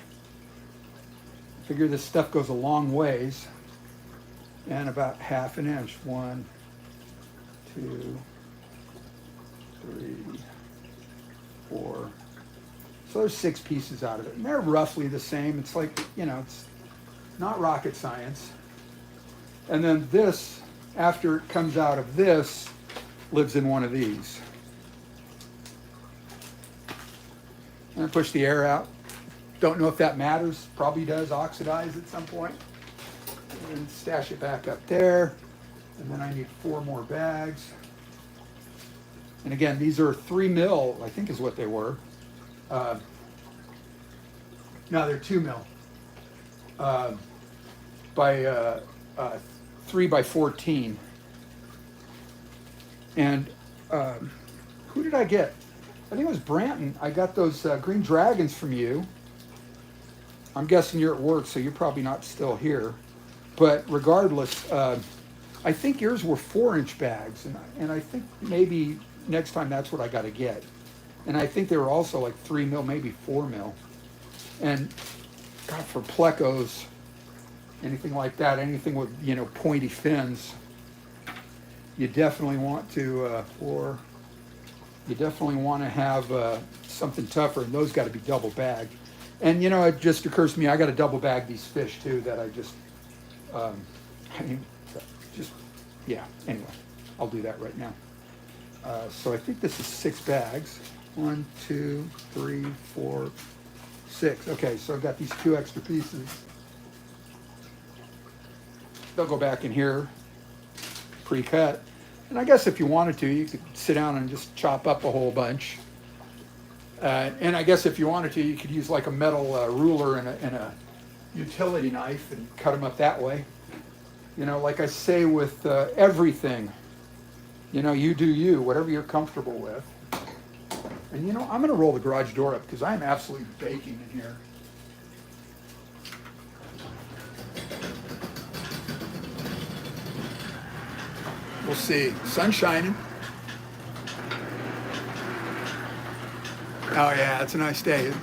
A: Figure this stuff goes a long ways. And about 1/2 inch. 1, 2, 3, 4. So there's 6 pieces out of it. And they're roughly the same. It's like, you know, it's not rocket science. And then this, after it comes out of this, lives in one of these. And I push the air out. Don't know if that matters. Probably does oxidize at some point. And stash it back up there. And then I need 4 more bags. And again, these are 3 mil, I think is what they were. No, they're 2 mil by 3 by 14. And who did I get? I think it was Branton. I got those green dragons from you. I'm guessing you're at work, so you're probably not still here. But regardless, I think yours were 4-inch bags, and I think maybe next time that's what I got to get. And I think they were also like 3 mil, maybe 4 mil. And God, for plecos, anything like that, anything with, you know, pointy fins, you definitely want to, you definitely want to have something tougher, and those got to be double bagged. And you know, it just occurs to me, I got to double bag these fish too. That I just, yeah. Anyway, I'll do that right now. So I think this is 6 bags. 1, 2, 3, 4, 6. Okay, so I've got these 2 extra pieces. They'll go back in here, pre-cut. And I guess if you wanted to, you could sit down and just chop up a whole bunch. And I guess if you wanted to, you could use like a metal ruler and a utility knife and cut them up that way. You know, like I say with everything, you know, you do you, whatever you're comfortable with. And you know, I'm going to roll the garage door up because I am absolutely baking in here. We'll see. Sun shining. Oh yeah, it's a nice day. It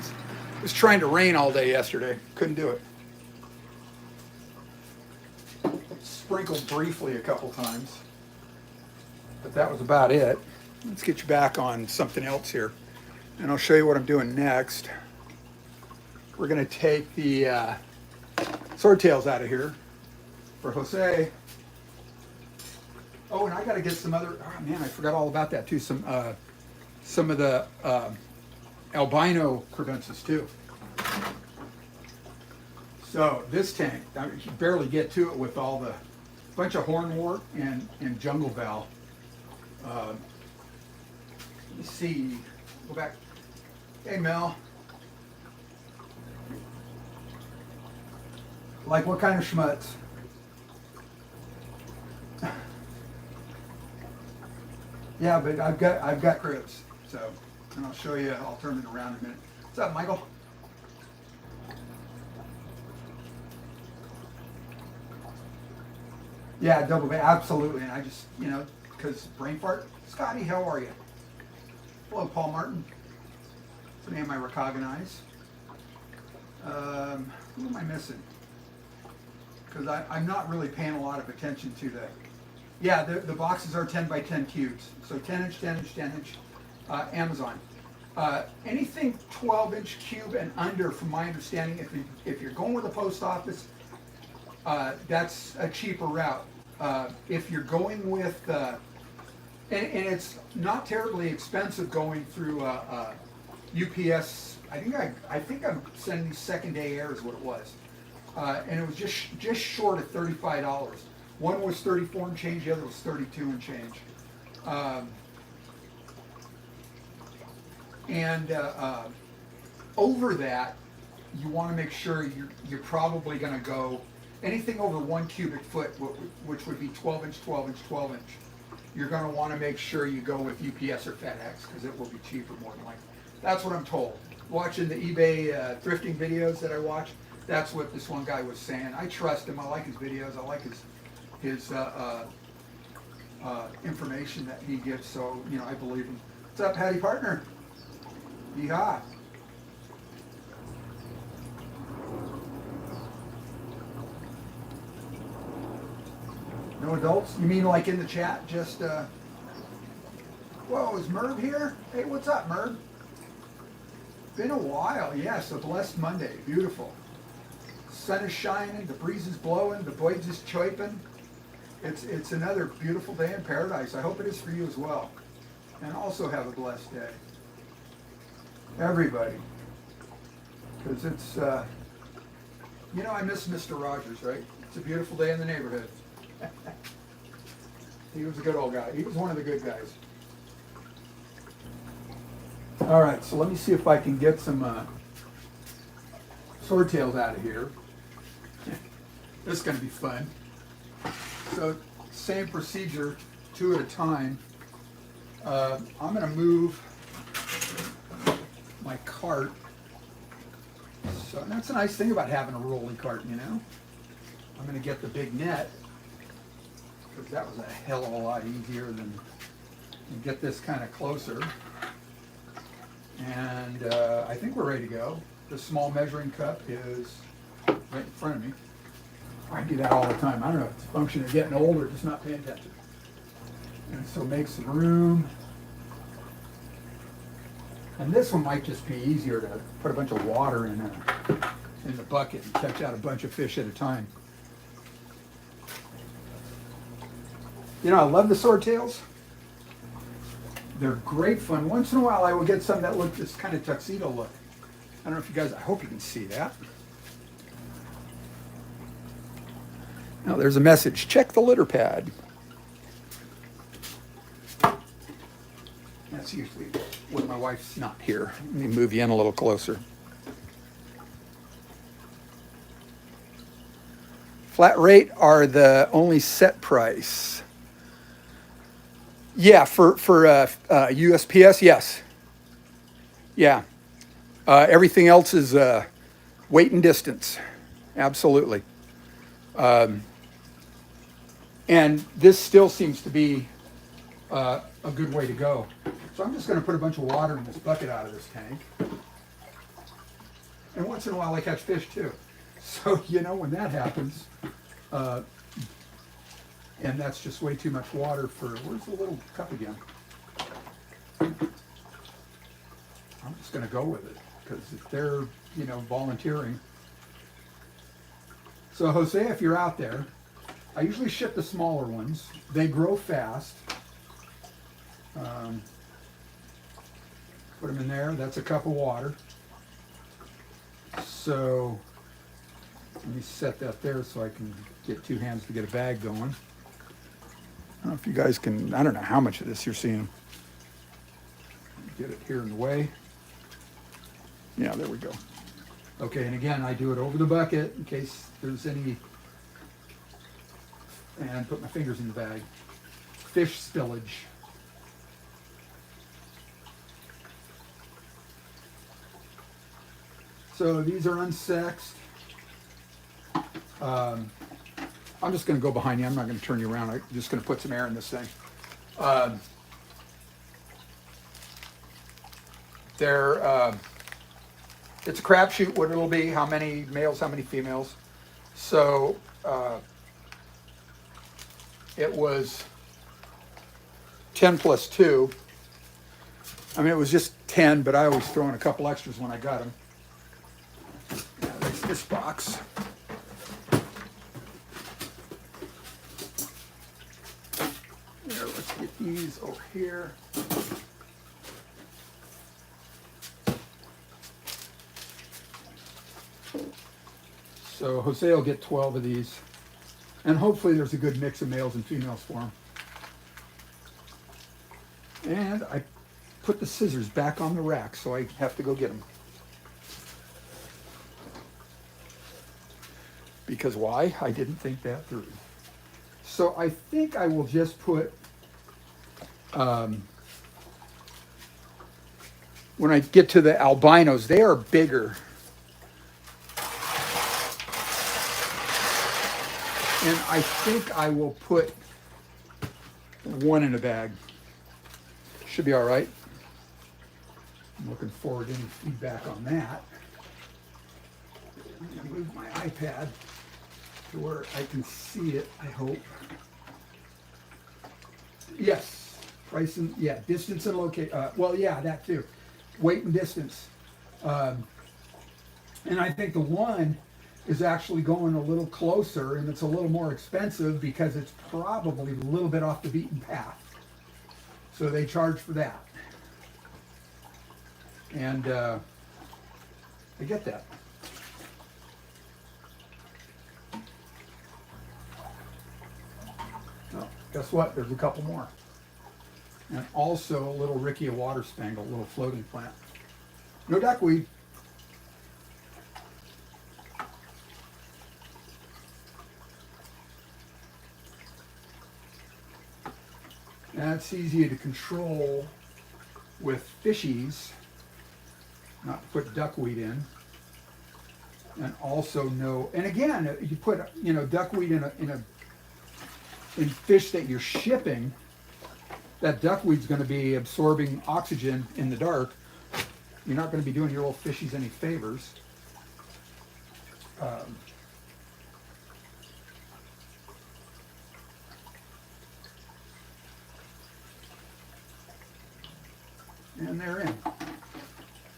A: was trying to rain all day yesterday. Couldn't do it. Sprinkled briefly a couple times, but that was about it. Let's get you back on something else here, and I'll show you what I'm doing next. We're going to take the swordtails out of here for Jose. Oh, and I got to get some other. Oh man, I forgot all about that too. Some of the albino credences too. So this tank, I can barely get to it with all the bunch of hornwort and jungle val. Let me see. Go back. Hey Mel. Like what kind of schmutz? Yeah, but I've got grips, so, and I'll show you. I'll turn it around in a minute. What's up, Michael? Yeah, double band, absolutely. And I just, because brain fart. Scotty, how are you? Hello, Paul Martin. It's a name I recognize. Who am I missing? Because I'm not really paying a lot of attention to the. Yeah, the boxes are 10 by 10 cubes. So 10 inch, 10 inch, 10 inch. Amazon. Anything 12-inch cube and under, from my understanding, if you're going with a post office, that's a cheaper route. If you're going with, and it's not terribly expensive going through UPS. I think I'm sending these second day air is what it was, and it was just short of $35. One was 34 and change, the other was 32 and change. Over that, you want to make sure you're probably going to go anything over 1 cubic foot, which would be 12 inch, 12 inch, 12 inch. You're going to want to make sure you go with UPS or FedEx because it will be cheaper more than likely. That's what I'm told. Watching the eBay thrifting videos that I watch, that's what this one guy was saying. I trust him. I like his videos. I like his information that he gives. So I believe him. What's up, Patty partner? Yeehaw. No adults? You mean like in the chat? Just, whoa, is Merv here? Hey, what's up, Merv? Been a while. Yes, a blessed Monday. Beautiful. Sun is shining, the breeze is blowing, the birds is chirping. It's another beautiful day in paradise. I hope it is for you as well. And also have a blessed day. Everybody. Because it's, I miss Mr. Rogers, right? It's a beautiful day in the neighborhood. He was a good old guy. He was one of the good guys. All right, so let me see if I can get some swordtails out of here. This is going to be fun. So, same procedure, 2 at a time. I'm going to move my cart. So that's a nice thing about having a rolly cart, I'm going to get the big net, because that was a hell of a lot easier than get this kind of closer. And I think we're ready to go. The small measuring cup is right in front of me. I do that all the time. I don't know if it's a function of getting older or just not paying attention. And so make some room. And this one might just be easier to put a bunch of water in the bucket and catch out a bunch of fish at a time. I love the swordtails. They're great fun. Once in a while I will get some that look this kind of tuxedo look. I don't know if you guys, I hope you can see that. Now there's a message. Check the litter pad. That's usually when my wife's not here. Let me move you in a little closer. Flat rate are the only set price. Yeah, for USPS, yes. Yeah. Everything else is weight and distance. Absolutely. And this still seems to be a good way to go. So I'm just going to put a bunch of water in this bucket out of this tank. And once in a while I catch fish too. So, you know, when that happens, and that's just way too much water for, where's the little cup again? I'm just going to go with it because if they're, you know, volunteering. So Jose, if you're out there, I usually ship the smaller ones. They grow fast. Put them in there. That's a cup of water. So let me set that there so I can get two hands to get a bag going. I don't know if you guys can, I don't know how much of this you're seeing. Get it here in the way. Yeah, there we go. Okay, and again, I do it over the bucket in case there's any, and put my fingers in the bag. Fish spillage. So these are unsexed. I'm just going to go behind you. I'm not going to turn you around. I'm just going to put some air in this thing. It's a crapshoot what it'll be, how many males, how many females. So it was 10 plus 2. I mean, it was just 10, but I always throw in a couple extras when I got them. Yeah, there's this box. Here, let's get these over here. So Jose will get 12 of these. And hopefully there's a good mix of males and females for him. And I put the scissors back on the rack, so I have to go get them. Because why? I didn't think that through. So I think I will just put, when I get to the albinos, they are bigger. And I think I will put one in a bag. Should be all right. I'm looking forward to any feedback on that. I'm going to move my iPad to where I can see it, I hope. Yes, price and, yeah, distance and location. Well, yeah, that too. Weight and distance. And I think the one is actually going a little closer, and it's a little more expensive because it's probably a little bit off the beaten path. So they charge for that. And I get that. Oh, guess what? There's a couple more. And also a little Rickia water spangle, a little floating plant. No duckweed. That's easier to control with fishies, not to put duckweed in. And also know, and again, you put, you know, duckweed in fish that you're shipping, that duckweed's going to be absorbing oxygen in the dark. You're not going to be doing your little fishies any favors. And they're in.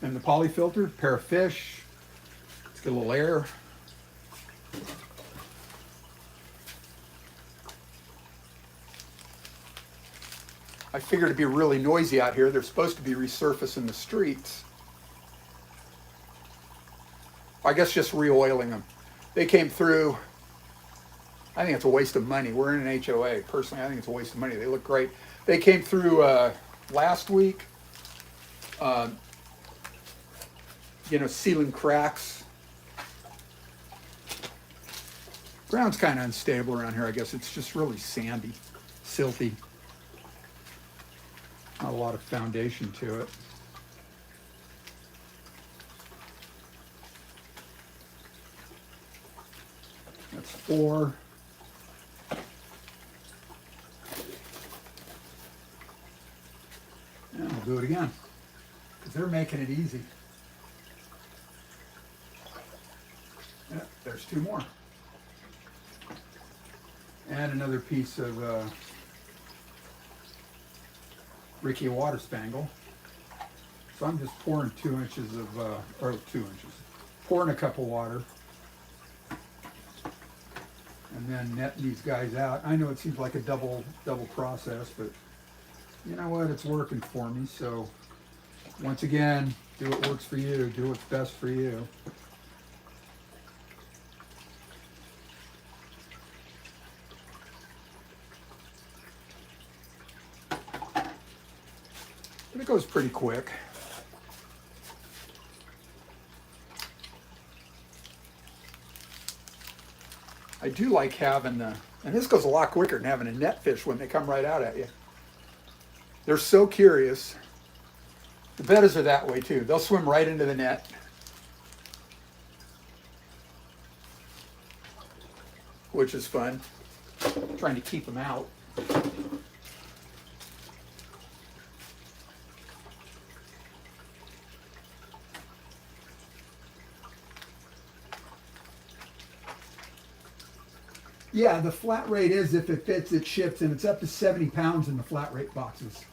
A: And the PolyFilter, pair of fish. Let's get a little air. I figured it'd be really noisy out here. They're supposed to be resurfacing the streets. I guess just re-oiling them. They came through. I think it's a waste of money. We're in an HOA. Personally, I think it's a waste of money. They look great. They came through last week. You know, sealing cracks. Ground's kind of unstable around here, I guess. It's just really sandy, silty. Not a lot of foundation to it. That's 4. they're making it easy. Yeah, there's two more. And another piece of Ricky water spangle. So I'm just pouring 2 inches of, or 2 inches, pouring a cup of water. And then netting these guys out. I know it seems like a double process, but you know what? It's working for me. So once again, do what works for you. Do what's best for you. But it goes pretty quick. I do like having the, and this goes a lot quicker than having a net fish when they come right out at you. They're so curious. The betters are that way too. They'll swim right into the net. Which is fun. Trying to keep them out. Yeah, the flat rate is if it fits, it ships, and it's up to 70 pounds in the flat rate boxes.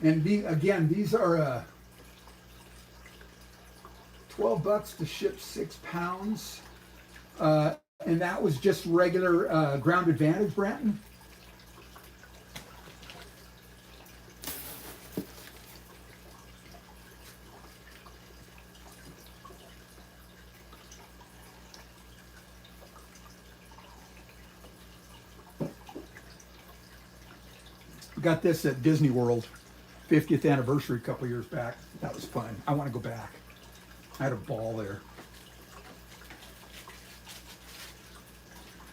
A: And again, these are 12 bucks to ship 6 pounds. And that was just regular Ground Advantage, Branton. Got this at Disney World, 50th anniversary a couple years back. That was fun. I want to go back. I had a ball there.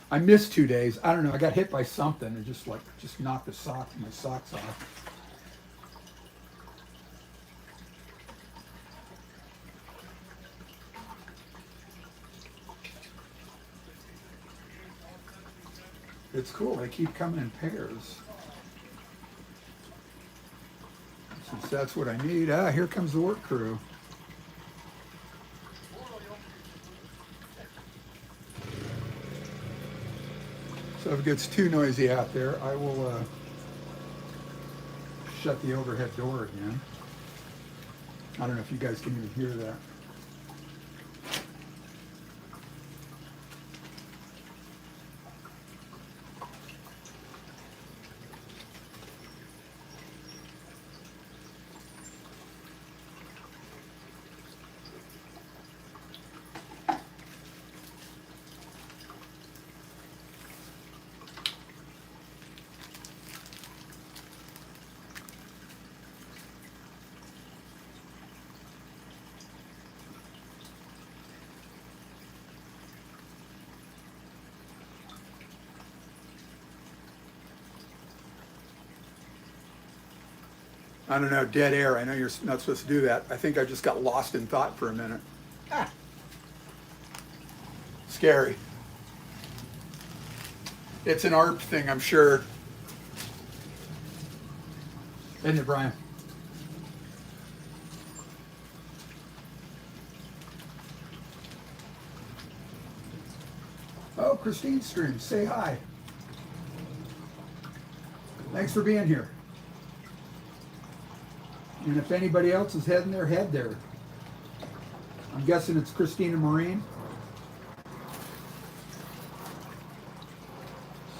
A: I missed 2 days. I don't know. I got hit by something and just knocked my socks off. It's cool. They keep coming in pairs. Since that's what I need. Ah, here comes the work crew. So if it gets too noisy out there, I will shut the overhead door again. I don't know if you guys can even hear that. I don't know, dead air. I know you're not supposed to do that. I think I just got lost in thought for a minute. Ah. Scary. It's an ARP thing, I'm sure. Isn't it, Brian? Oh, Christine Stream, say hi. Thanks for being here. And if anybody else is heading there, head there. I'm guessing it's Christina Marine.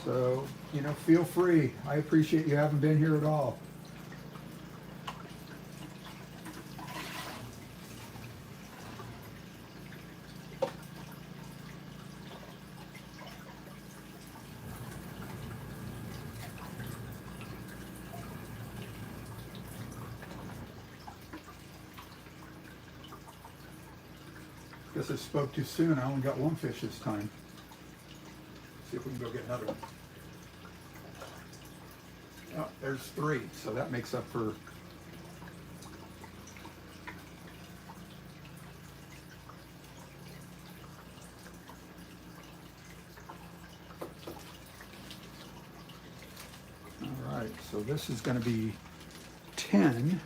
A: So, you know, feel free. I appreciate you having been here at all. Guess I spoke too soon. I only got one fish this time. See if we can go get another one. Oh, there's 3, so that makes up for. right, so this is going to be 10.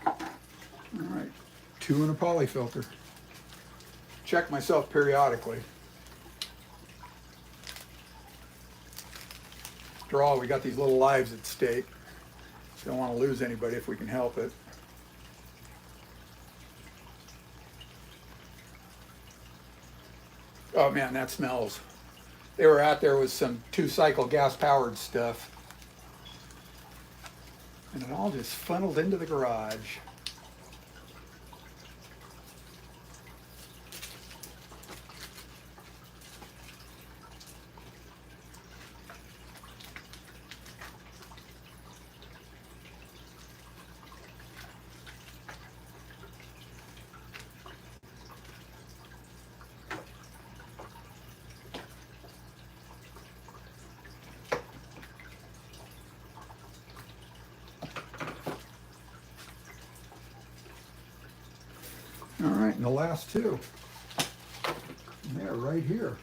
A: All right, 2 in a PolyFilter. Check myself periodically. After all, we got these little lives at stake. Don't want to lose anybody if we can help it. Oh man, that smells. They were out there with some 2-cycle gas-powered stuff. And it all just funneled into the garage. All right, and the last 2. And they're right here.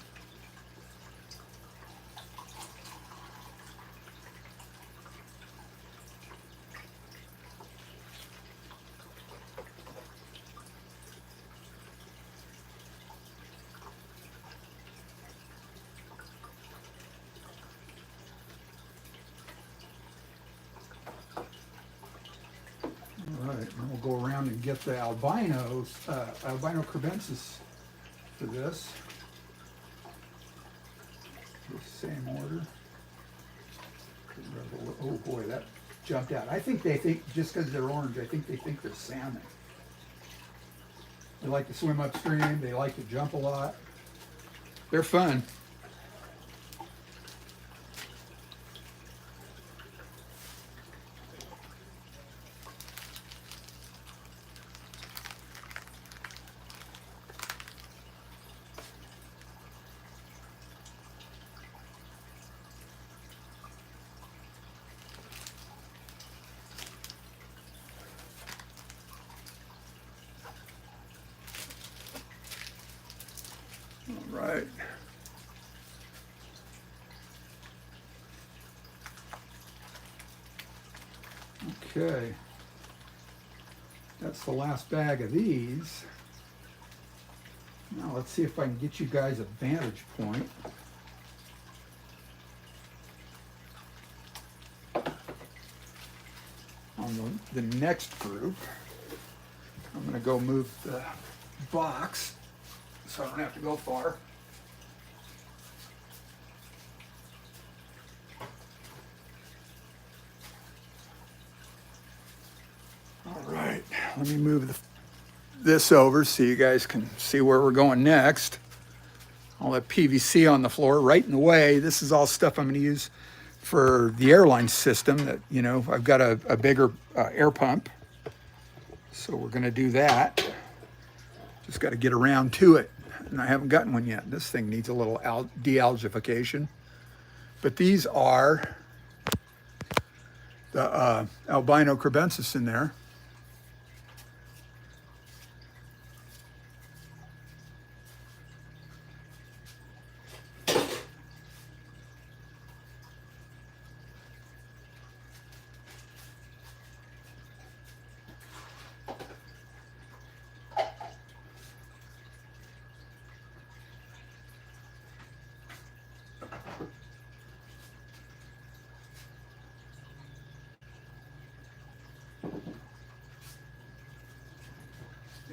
A: All right, and we'll go around and get the albino crebensis for this. The same order. Oh boy, that jumped out. I think they think, just because they're orange, I think they think they're salmon. They like to swim upstream, they like to jump a lot. They're fun. All right. Okay. That's the last bag of these. Now let's see if I can get you guys a vantage point. On the next group, I'm going to go move the box so I don't have to go far. All right, let me move this over so you guys can see where we're going next. All that PVC on the floor right in the way. This is all stuff I'm going to use for the airline system that, you know, I've got a bigger air pump. So we're going to do that. Just got to get around to it. And I haven't gotten one yet. This thing needs a little de-algification. But these are the albino crebensis in there.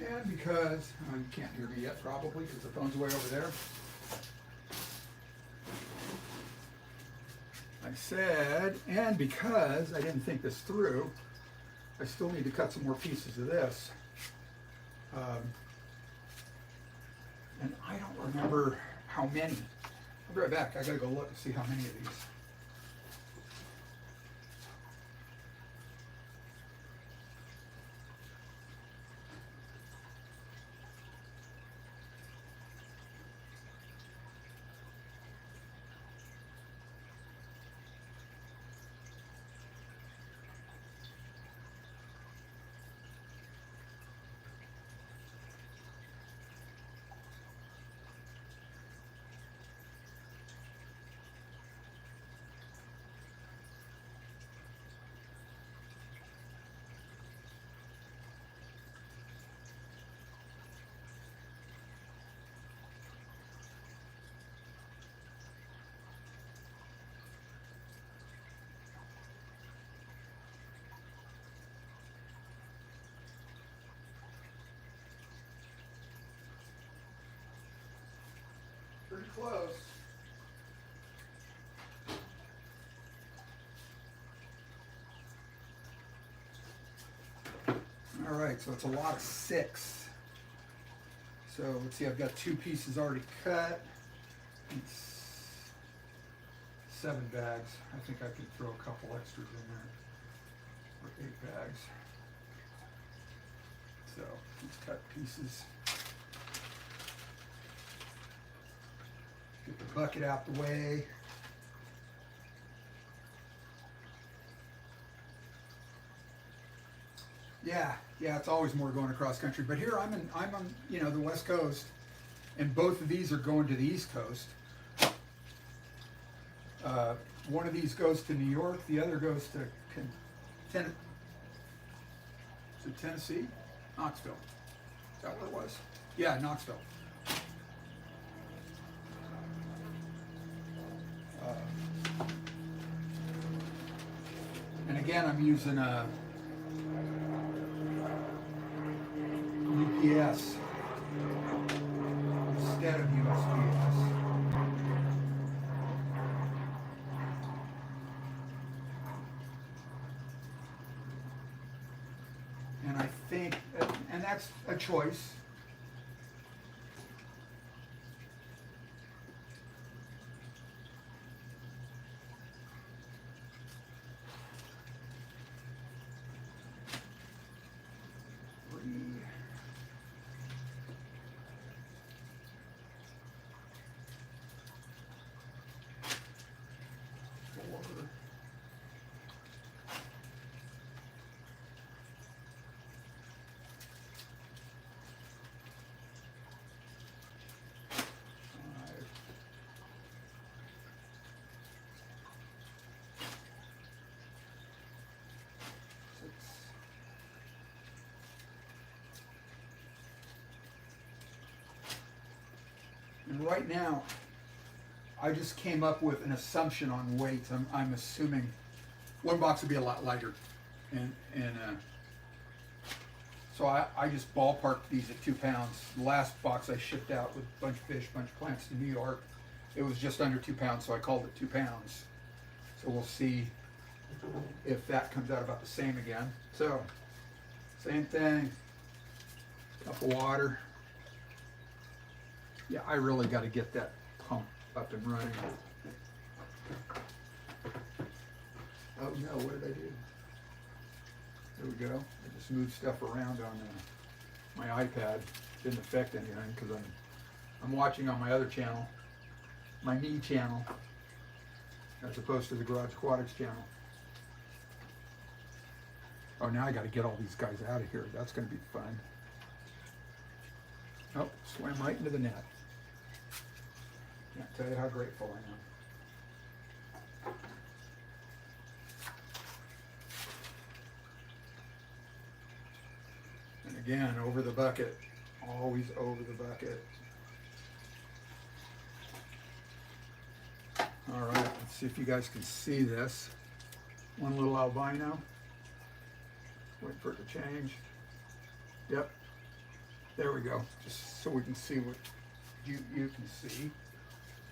A: And because, you can't hear me yet probably because the phone's way over there. I said, and because I didn't think this through, I still need to cut some more pieces of this. And I don't remember how many. I'll be right back. I gotta go look and see how many of these. close. All right, so it's a lot of 6. So let's see, I've got 2 pieces already cut. It's 7 bags. I think I could throw a couple extras in there. Or 8 bags. So these cut pieces. Get the bucket out the way. Yeah, it's always more going across country. But here I'm on, you know, the West Coast, and both of these are going to the East Coast. One of these goes to New York, the other goes to Tennessee? Knoxville. Is that where it was? Yeah, Knoxville. And again, I'm using a UPS instead of USPS. And I think, and that's a choice. And right now, I just came up with an assumption on weights. I'm assuming one box would be a lot lighter, and so I just ballparked these at 2 pounds. The last box I shipped out with a bunch of fish, bunch of plants to New York, it was just under 2 pounds, so I called it 2 pounds. So we'll see if that comes out about the same again. So, same thing, cup of water. Yeah, I really got to get that pump up and running. Oh no, what did I do? There we go. I just moved stuff around on my iPad. Didn't affect anything because I'm watching on my other channel, my me channel, as opposed to the Garage Aquatics channel. Oh, now I got to get all these guys out of here. That's going to be fun. Oh, swam right into the net. Can't tell you how grateful I am. And again, over the bucket. Always over the bucket. All right, let's see if you guys can see this. One little albino. Wait for it to change. Yep. There we go. Just so we can see what you can see.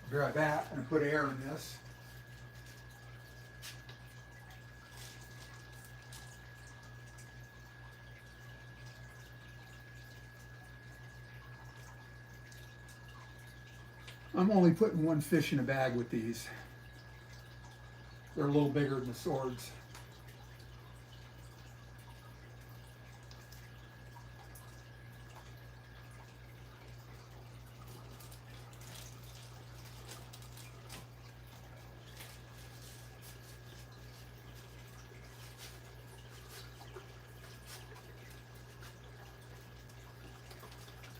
A: Be right back. I'm going to put air in this. I'm only putting 1 fish in a bag with these. They're a little bigger than the swords.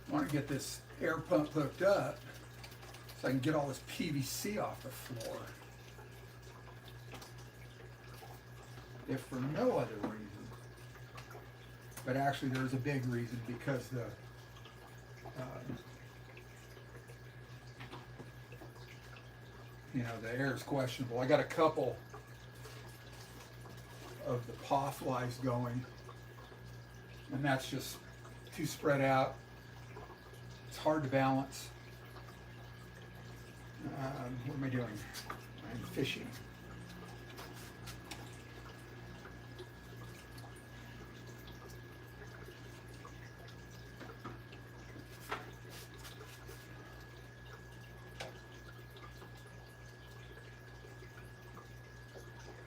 A: I want to get this air pump hooked up so I can get all this PVC off the floor. If for no other reason, but actually there's a big reason, because the the air is questionable. I got a couple of the paw flies going, and that's just too spread out. It's hard to balance. What am I doing? I'm fishing.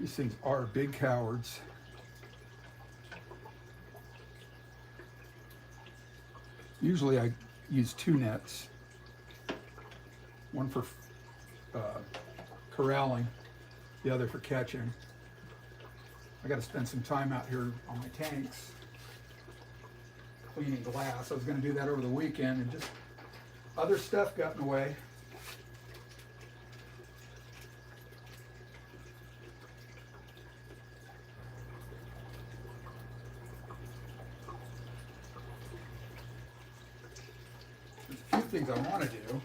A: These things are big cowards. Usually I use 2 nets, one for corralling, the other for catching. I got to spend some time out here on my tanks cleaning glass. I was going to do that over the weekend, and just other stuff got in the way. There's a few things I want to do.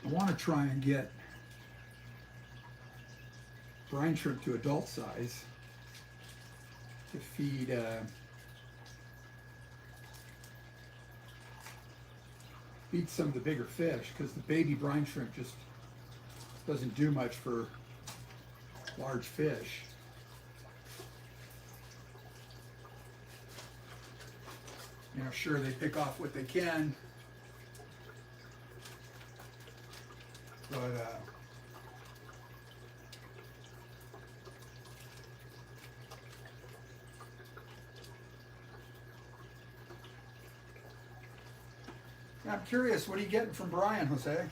A: I want to try and get brine shrimp to adult size to feed some of the bigger fish, because the baby brine shrimp just doesn't do much for large fish. You know, sure, they pick off what they can, but I'm curious, what are you getting from Brian, Jose?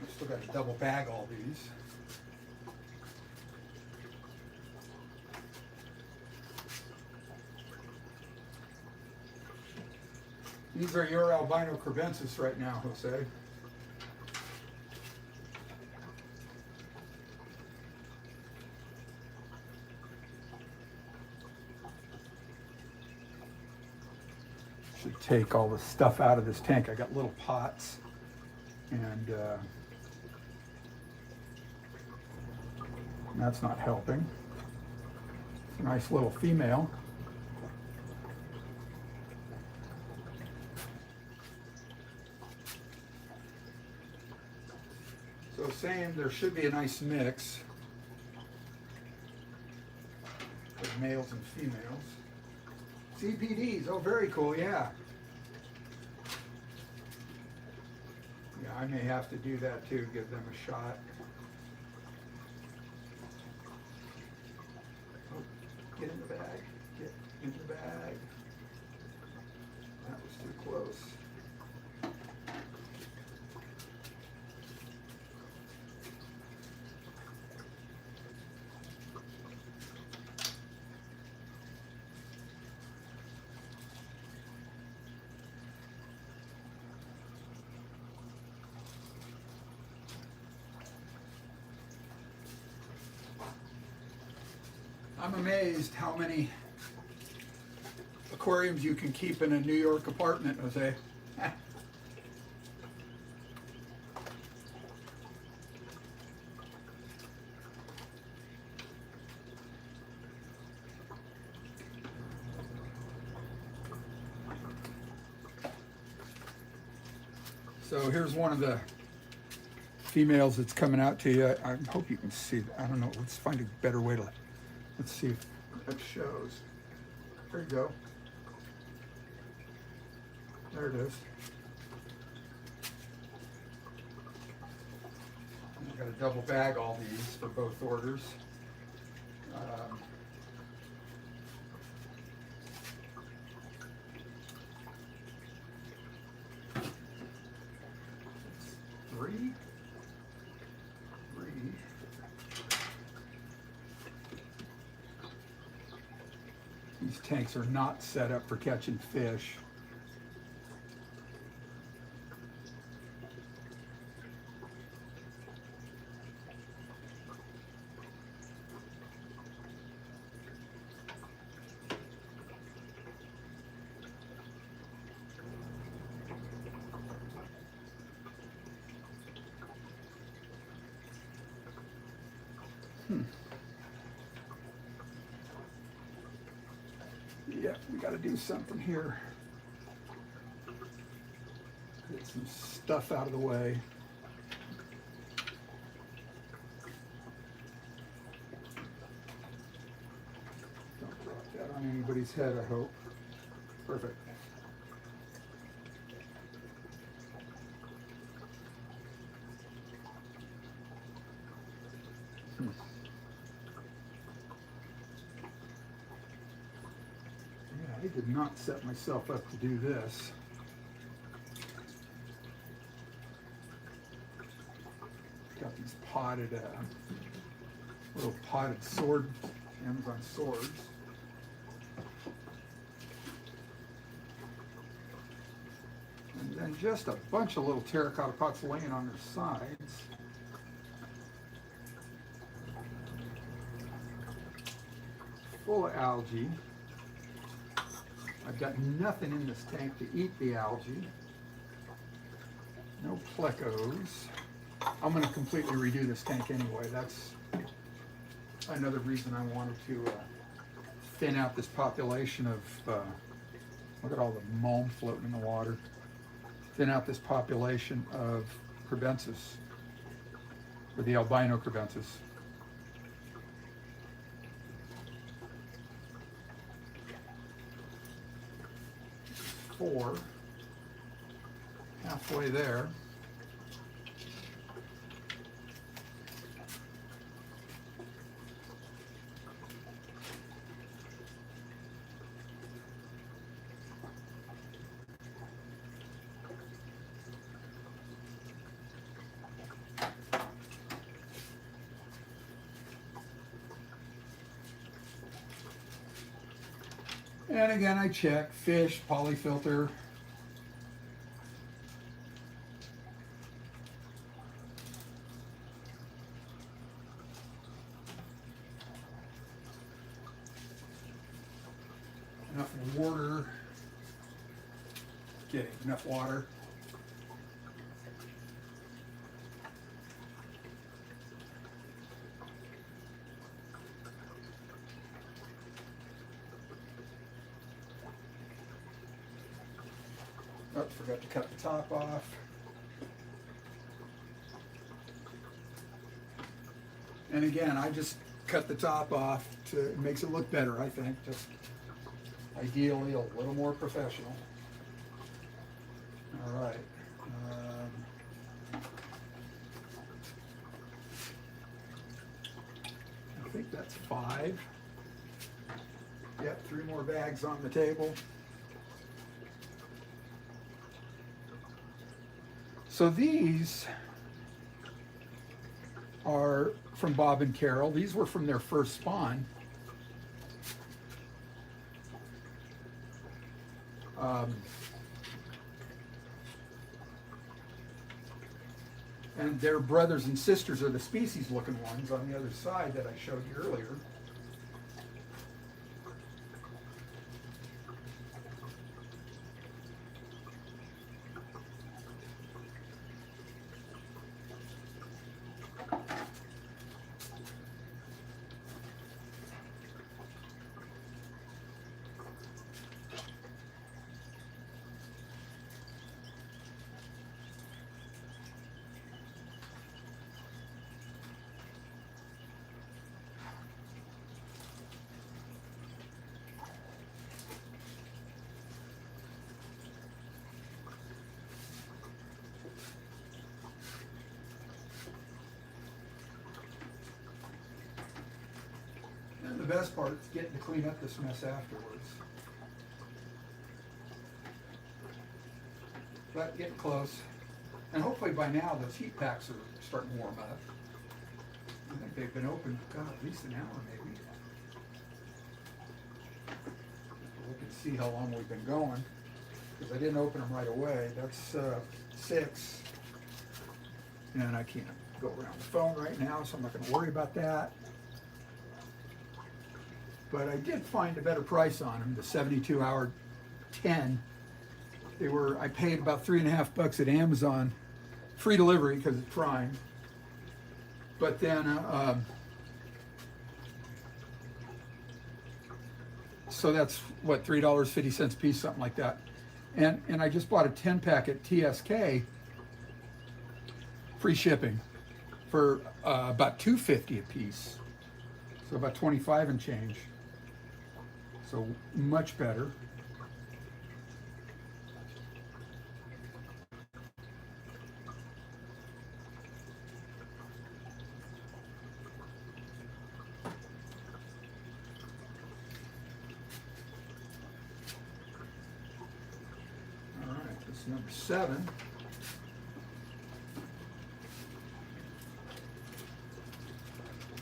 A: I've still got to double bag all these. These are your albino crebensis right now, Jose. Should take all the stuff out of this tank. I got little pots, and that's not helping. It's a nice little female. So same, there should be a nice mix of males and females. CPDs, oh very cool, yeah. Yeah, I may have to do that too, give them a shot. Oh, get in the bag, get in the bag. That was too close. I'm amazed how many aquariums you can keep in a New York apartment, Jose. So here's one of the females that's coming out to you. I hope you can see. I don't know. Let's find a better way to. Let's see if that shows. There you go. There it is. I've got to double bag all these for both orders. Three. These tanks are not set up for catching fish. Yeah, we got to do something here. Get some stuff out of the way. Don't drop that on anybody's head, I hope. Perfect. Yeah, I did not set myself up to do this. Got these potted, little potted sword, Amazon swords. And then just a bunch of little terracotta pots laying on their sides. Full of algae. I've got nothing in this tank to eat the algae. No plecos. I'm going to completely redo this tank anyway. That's another reason I wanted to thin out this population of, look at all the mulm floating in the water. Thin out this population of crebensis, or the albino crebensis. Four, halfway there. And again, I check fish, PolyFilter. Enough water. Getting enough water. Oh, forgot to cut the top off. And again, I just cut the top off to, it makes it look better, I think. Just ideally a little more professional. All right. I think that's 5. Yep, 3 more bags on the table. So these are from Bob and Carol. These were from their first spawn. And their brothers and sisters are the species looking ones on the other side that I showed you earlier. And the best part is getting to clean up this mess afterwards. But getting close. And hopefully by now those heat packs are starting to warm up. I think they've been open, God, at least an hour maybe. Look and see how long we've been going. Because I didn't open them right away. That's 6. And I can't go around the phone right now, so I'm not going to worry about that. But I did find a better price on them, the 72-hour 10. They were, I paid about $3.50 at Amazon, free delivery because it's Prime. But then So that's what, $3.50 a piece, something like that. And I just bought a 10 pack at TSK, free shipping, for about $2.50 a piece. So about 25 and change. So much better. All right, this is number 7.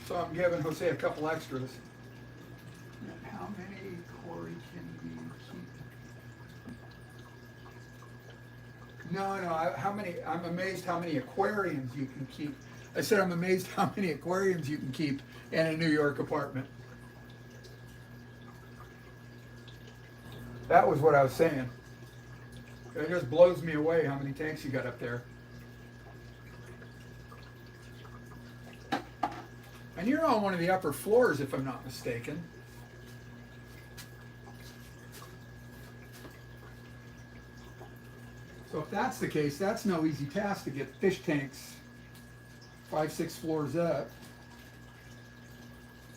A: So I'm giving Jose a couple extras. And how many, Corey, can you keep? No, how many, I'm amazed how many aquariums you can keep. I said I'm amazed how many aquariums you can keep in a New York apartment. That was what I was saying. It just blows me away how many tanks you got up there. And you're on one of the upper floors, if I'm not mistaken. So if that's the case, that's no easy task to get fish tanks 5, 6 floors up.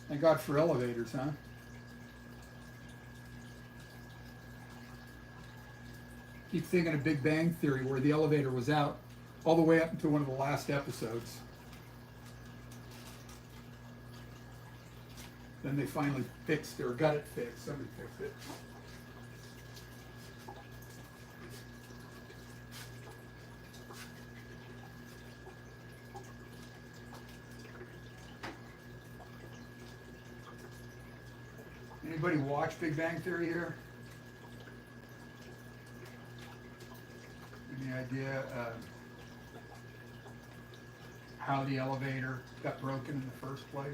A: Thank God for elevators, huh? Keep thinking of Big Bang Theory, where the elevator was out all the way up into one of the last episodes. Then they finally fixed it, or got it fixed. Somebody fixed it. Anybody watch Big Bang Theory here? Any idea how the elevator got broken in the first place?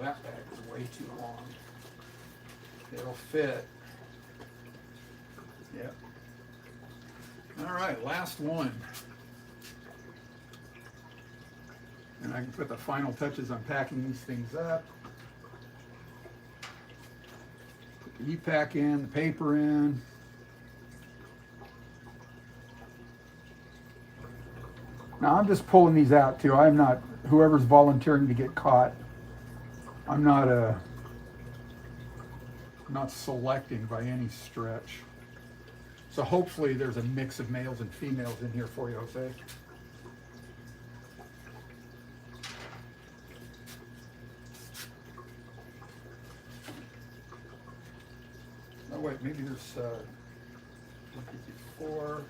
A: That bag is way too long. It'll fit. Yep. All right, last one. And I can put the final touches on packing these things up. Put the E-pack in, the paper in. Now I'm just pulling these out too. I'm not, whoever's volunteering to get caught, I'm not selecting by any stretch. So hopefully there's a mix of males and females in here for you, Jose. Oh wait, maybe there's 4,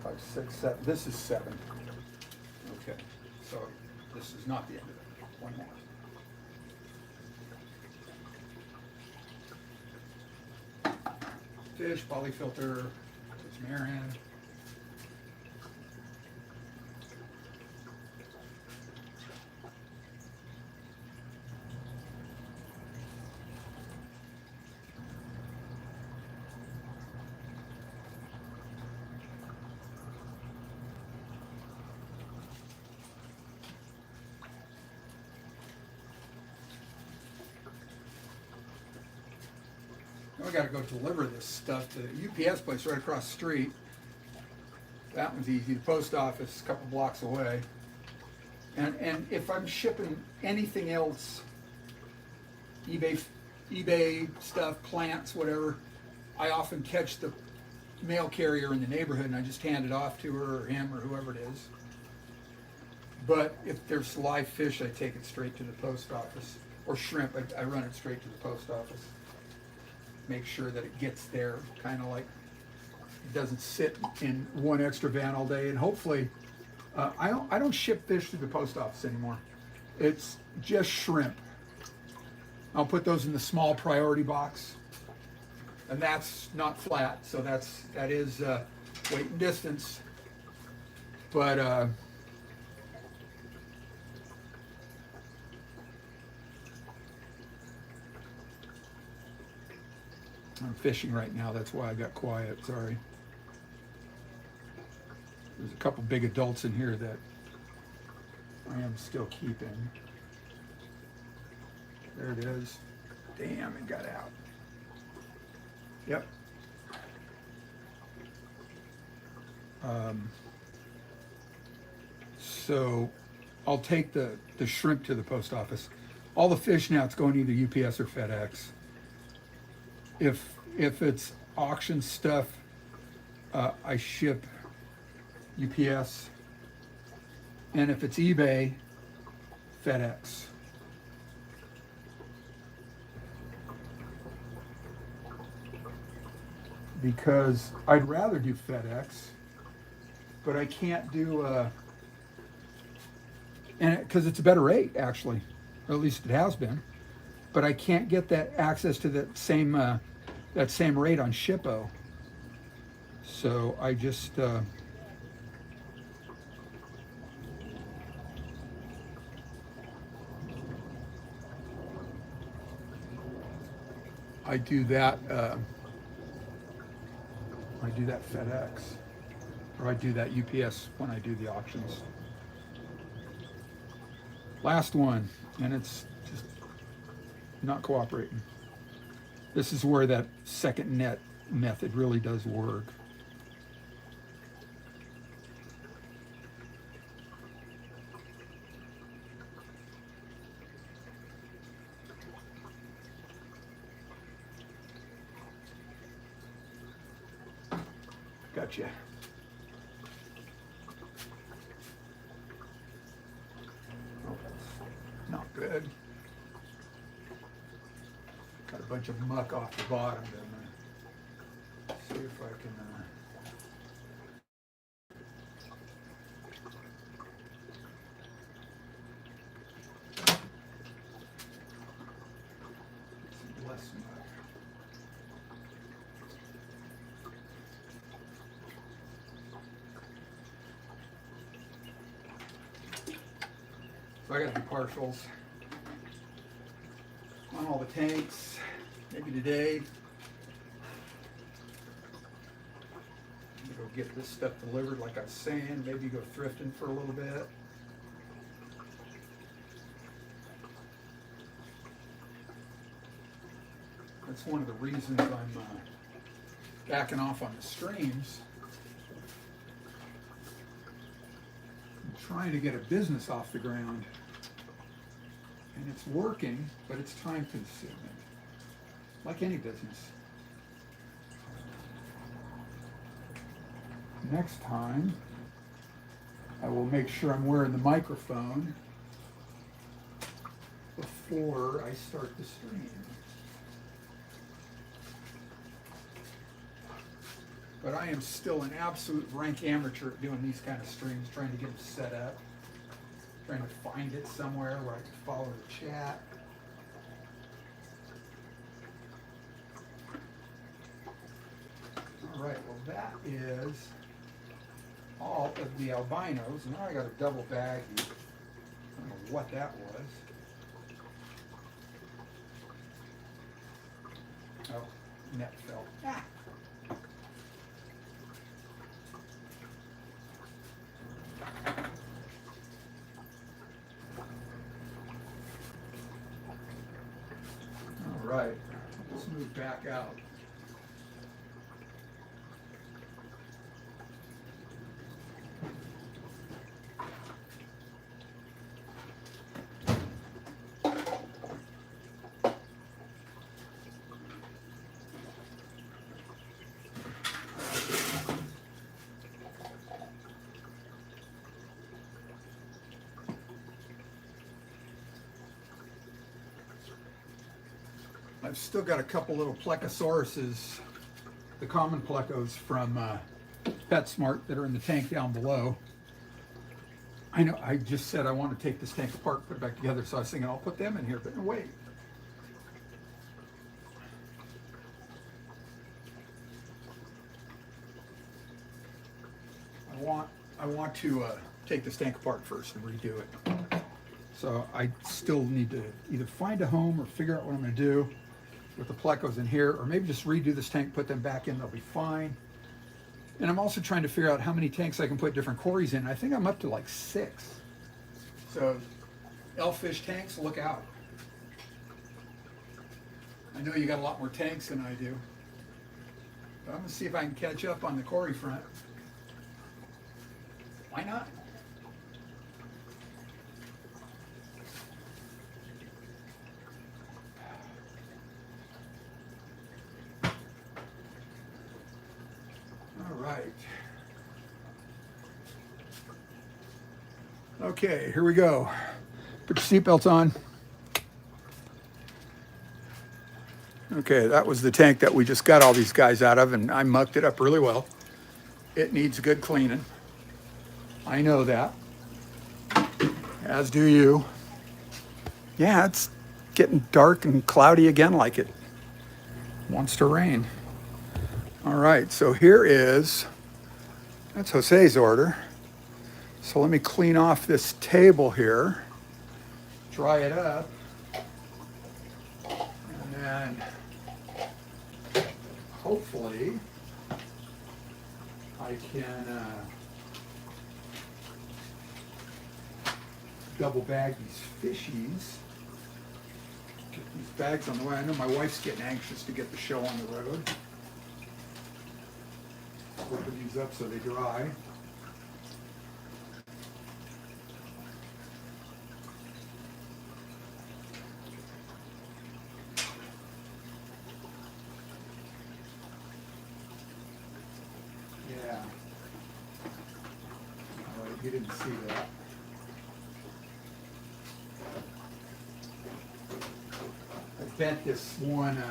A: 5, 6, 7. This is 7. Okay, so this is not the end of it. One more. Fish, PolyFilter, it's Marion. We got to go deliver this stuff to the UPS place right across the street. That one's easy. The post office, a couple blocks away. And if I'm shipping anything else, eBay stuff, plants, whatever, I often catch the mail carrier in the neighborhood and I just hand it off to her or him or whoever it is. But if there's live fish, I take it straight to the post office. Or shrimp, I run it straight to the post office. Make sure that it gets there, kind of like it doesn't sit in one extra van all day. And hopefully, I don't ship fish to the post office anymore. It's just shrimp. I'll put those in the small priority box, and that's not flat, so that is weight and distance. But I'm fishing right now, that's why I got quiet, sorry. There's a couple big adults in here that I am still keeping. There it is. Damn, it got out. Yep. So I'll take the shrimp to the post office. All the fish now, it's going either UPS or FedEx. If it's auction stuff, I ship UPS. And if it's eBay, FedEx. Because I'd rather do FedEx, but I can't do, and because it's a better rate actually, or at least it has been, but I can't get that access to that same rate on Shippo. So I just I do that FedEx, or I do that UPS when I do the auctions. Last one, and it's just not cooperating. This is where that second net method really does work. Gotcha. Oh, that's not good. Got a bunch of muck off the bottom. See if I can. Some less muck. So I got to do partials on all the tanks, maybe today. I'm gonna go get this stuff delivered like I was saying, maybe go thrifting for a little bit. That's one of the reasons I'm backing off on the streams. Trying to get a business off the ground, and it's working, but it's time consuming, like any business. Next time, I will make sure I'm wearing the microphone before I start the stream. But I am still an absolute rank amateur at doing these kind of streams, trying to get them set up, trying to find it somewhere where I can follow the chat. All right, well that is all of the albinos. Now I got a double bag. I don't know what that was. Oh, net fell. Ah. All right, let's move back out. I've still got a couple little plecosauruses, the common plecos from PetSmart that are in the tank down below. I know I just said I want to take this tank apart, put it back together, so I was thinking I'll put them in here, but no, wait. I want to take this tank apart first and redo it. So I still need to either find a home or figure out what I'm going to do. with the plecos in here, or maybe just redo this tank, put them back in, they'll be fine. And I'm also trying to figure out how many tanks I can put different quarries in. I think I'm up to like 6. So elfish tanks, look out. I know you got a lot more tanks than I do. But I'm gonna see if I can catch up on the quarry front. Why not? All right. Okay, here we go. Put your seatbelts on. Okay, that was the tank that we just got all these guys out of, and I mucked it up really well. It needs good cleaning. I know that. As do you. Yeah, it's getting dark and cloudy again like it wants to rain. All right, so here is, that's Jose's order. So let me clean off this table here, dry it up, and then hopefully I can double bag these fishies. Get these bags on the way. I know my wife's getting anxious to get the show on the road. Open these up so they dry. Yeah. All right, you didn't see that. I bent this one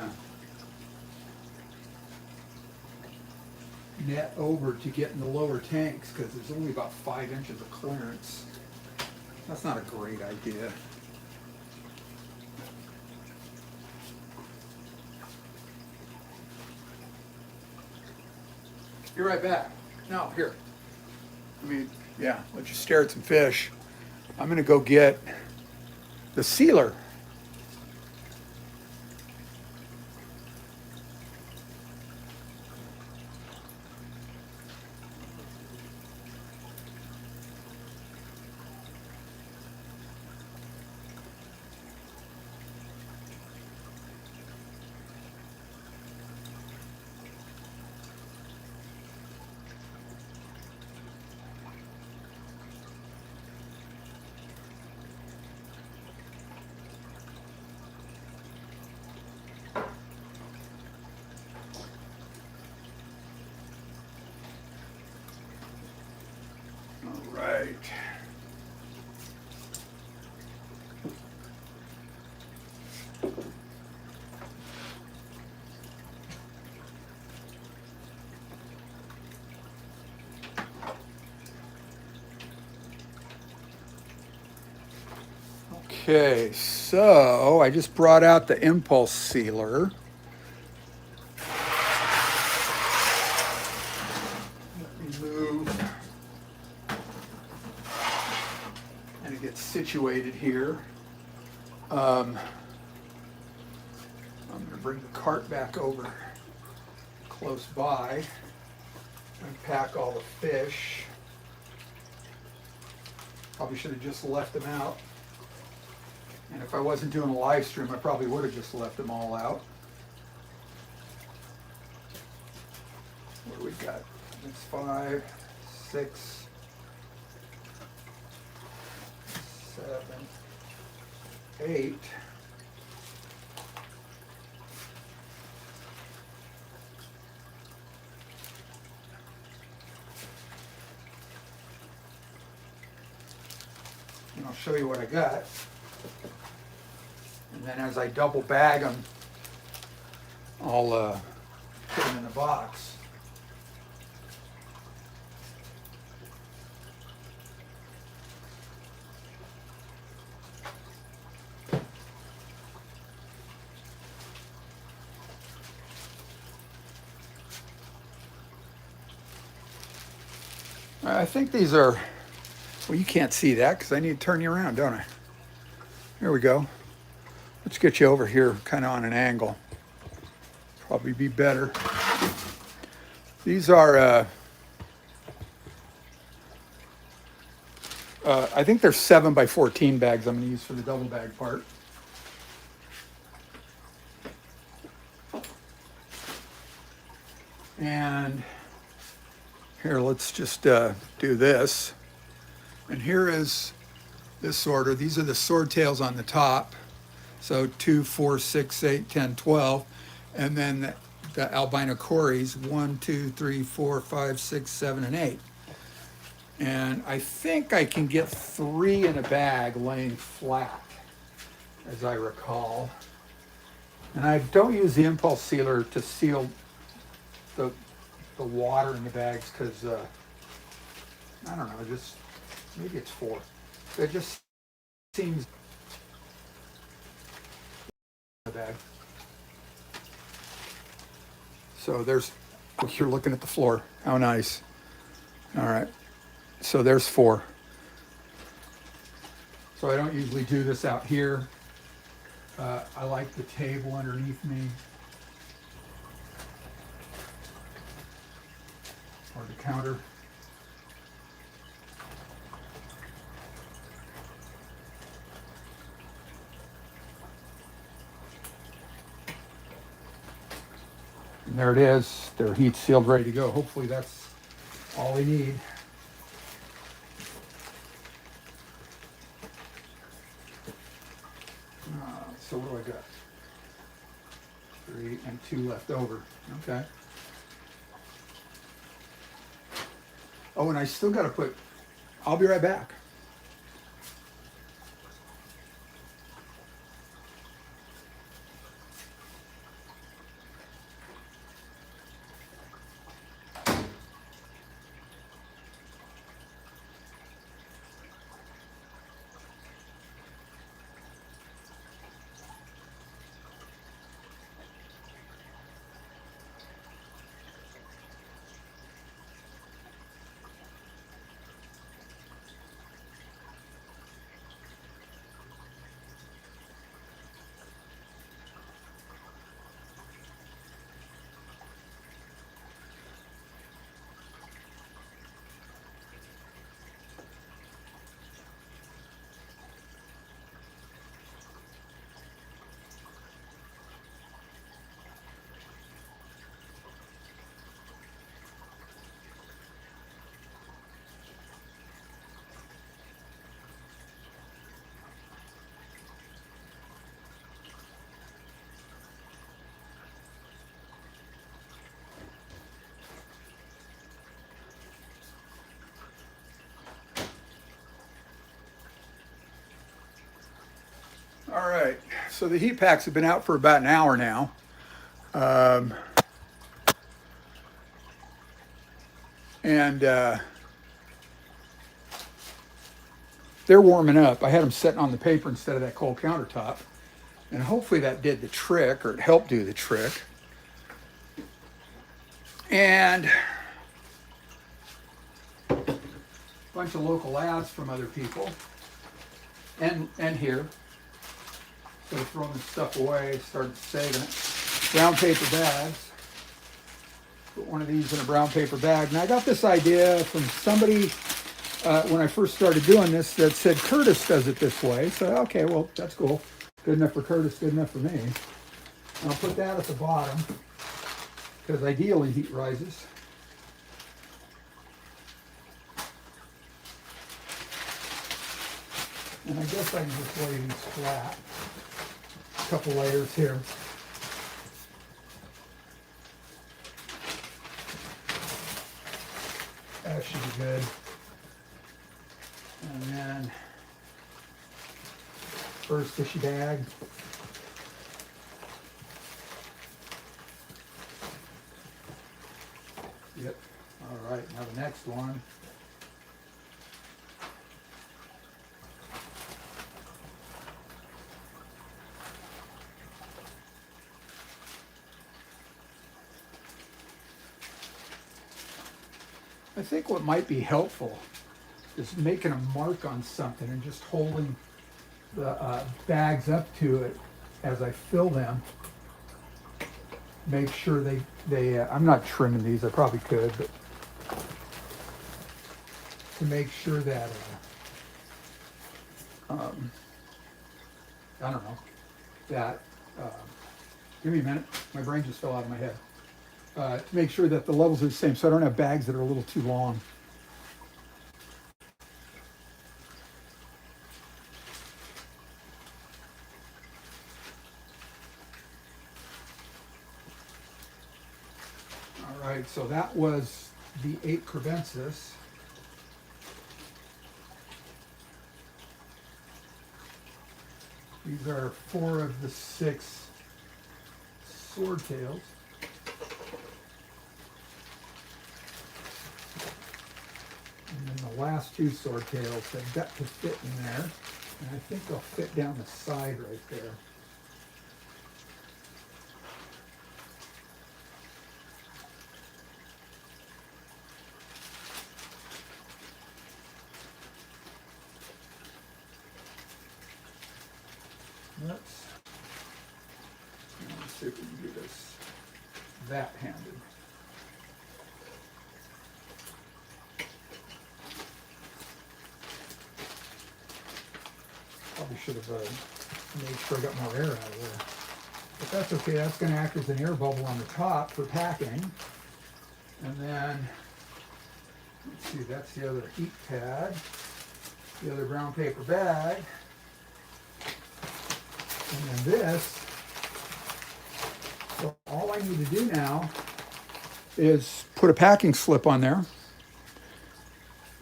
A: net over to get in the lower tanks because there's only about 5 inches of clearance. That's not a great idea. Be right back. No, here. Let you stare at some fish. I'm gonna go get the sealer. Right. Okay, so I just brought out the impulse sealer. Let me move. And it gets situated here. I'm going to bring the cart back over close by and pack all the fish. Probably should have just left them out. And if I wasn't doing a live stream, I probably would have just left them all out. What do we got? That's 5, 6, 7, 8. And I'll show you what I got. And then as I double bag them, I'll put them in the box. I think these are, well, you can't see that because I need to turn you around, don't I? Here we go. Let's get you over here kind of on an angle. probably be better. These are, I think they're 7 by 14 bags I'm going to use for the double bag part. And here, let's just do this. And here is this order. These are the swordtails on the top. So 2, 4, 6, 8, 10, 12. And then the albino cories, 1, 2, 3, 4, 5, 6, 7, and 8. And I think I can get 3 in a bag laying flat, as I recall. And I don't use the impulse sealer to seal the water in the bags because, I don't know, just maybe it's 4. It just seems the bag. So there's, you're looking at the floor. How nice. All right. So there's 4. So I don't usually do this out here. I like the table underneath me. Or the counter. And there it is. They're heat sealed, ready to go. Hopefully that's all we need. So what do I got? 3 and 2 left over. Okay. Oh, and I still got to put, I'll be right back. All right, so the heat packs have been out for about an hour now. They're warming up. I had them sitting on the paper instead of that cold countertop. And hopefully that did the trick, or it helped do the trick. And a bunch of local ads from other people. And here. So throwing this stuff away, started saving it. Brown paper bags. Put one of these in a brown paper bag. And I got this idea from somebody when I first started doing this that said Curtis does it this way. So, okay, well, that's cool. Good enough for Curtis, good enough for me. And I'll put that at the bottom because ideally heat rises. And I guess I can just lay these flat. A couple layers here. That should be good. And then first fishy bag. Yep. All right, now the next one. I think what might be helpful is making a mark on something and just holding the bags up to it as I fill them. make sure I'm not trimming these, I probably could, but to make sure that, I don't know, that, give me a minute, my brain just fell out of my head. To make sure that the levels are the same, so I don't have bags that are a little too long. All right, so that was the 8 crebensis. These are 4 of the 6 swordtails. And then the last 2 swordtails have got to fit in there. And I think they'll fit down the side right there. Let's see if we can do this that-handed. Probably should have made sure I got more air out of there. But that's okay, that's going to act as an air bubble on the top for packing. And then, let's see, that's the other heat pad, the other brown paper bag. And then this, so all I need to do now is put a packing slip on there,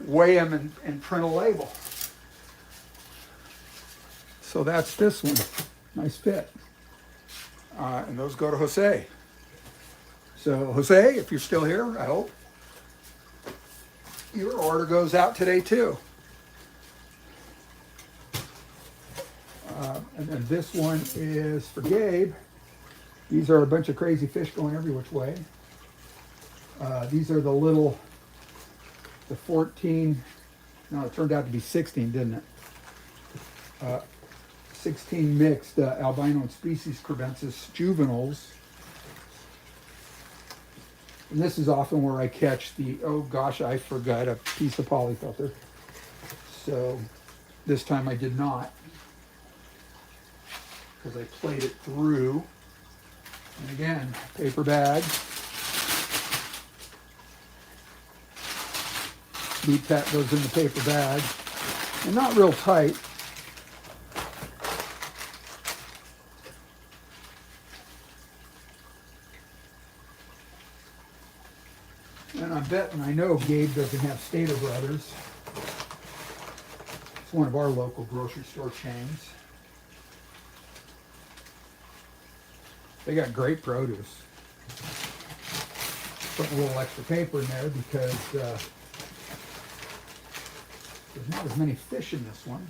A: weigh them and print a label. So that's this one, nice fit. And those go to Jose. So Jose, if you're still here, I hope your order goes out today too. And then this one is for Gabe. These are a bunch of crazy fish going every which way. These are the 14, no, it turned out to be 16, didn't it? 16 mixed albino and species crebensis juveniles. And this is often where I catch the, oh gosh, I forgot a piece of PolyFilter. So this time I did not, because I played it through. And again, paper bag. Meat pack goes in the paper bag. And not real tight. And I'm betting, I know Gabe doesn't have Stater Brothers. It's one of our local grocery store chains. They got great produce. Put a little extra paper in there because there's not as many fish in this one.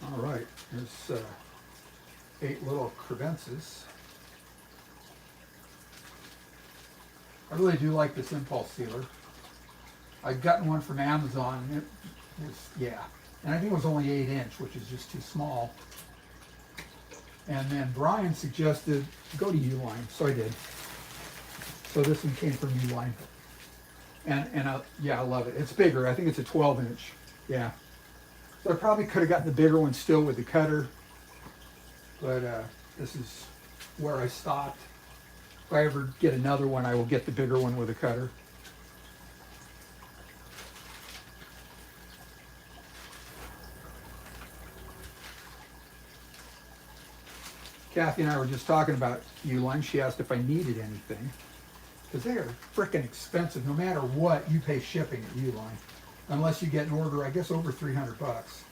A: All right, there's 8 little crebensis. I really do like this impulse sealer. I've gotten one from Amazon. It was, yeah, and I think it was only 8-inch, which is just too small. And then Brian suggested go to Uline, so I did. So this one came from Uline, and yeah, I love it. It's bigger. I think it's a 12-inch. Yeah. So I probably could have gotten the bigger one still with the cutter, but this is where I stopped. If I ever get another one, I will get the bigger one with a cutter. Kathy and I were just talking about Uline. She asked if I needed anything, because they are freaking expensive. No matter what, you pay shipping at Uline, unless you get an order, I guess, over 300 bucks.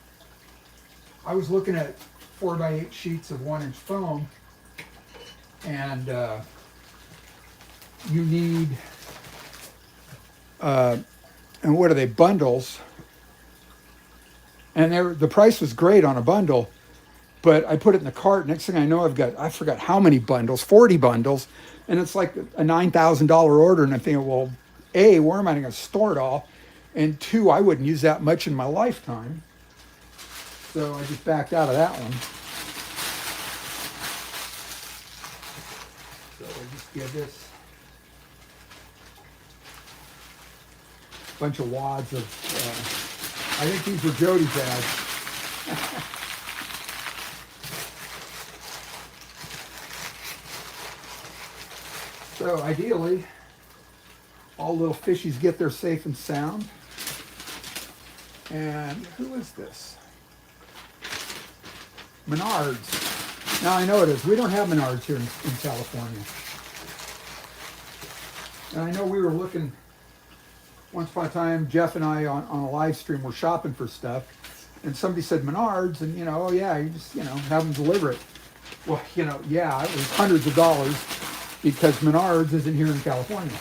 A: I was looking at 4x8 sheets of 1-inch foam, and you need, and what are they, bundles? And the price was great on a bundle, But I put it in the cart. Next thing I know, I forgot how many bundles, 40 bundles. And it's like a $9,000 order. And I'm thinking, well, A, where am I going to store it all? And two, I wouldn't use that much in my lifetime. So I just backed out of that one. So I just give this a bunch of wads of, I think these were Jody's ads. So ideally, all little fishies get there safe and sound. And who is this? Menards. Now I know it is. We don't have Menards here in California. And I know we were looking, once upon a time, Jeff and I on a live stream were shopping for stuff. And somebody said Menards, and oh yeah, you just, have them deliver it. Well, yeah, it was hundreds of dollars because Menards isn't here in California.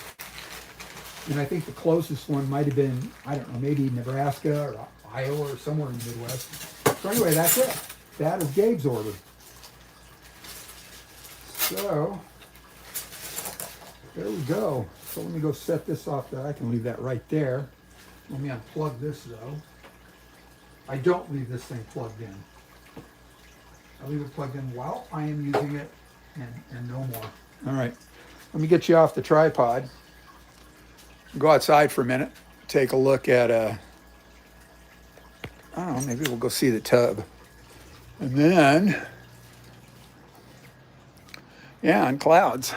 A: And I think the closest one might have been, I don't know, maybe Nebraska or Iowa or somewhere in the Midwest. So anyway, that's it. That is Gabe's order. So, there we go. So let me go set this off there. I can leave that right there. Let me unplug this though. I don't leave this thing plugged in. I leave it plugged in while I am using it and no more. All right, let me get you off the tripod. Go outside for a minute. Take a look at, I don't know, maybe we'll go see the tub. And then, yeah, on clouds.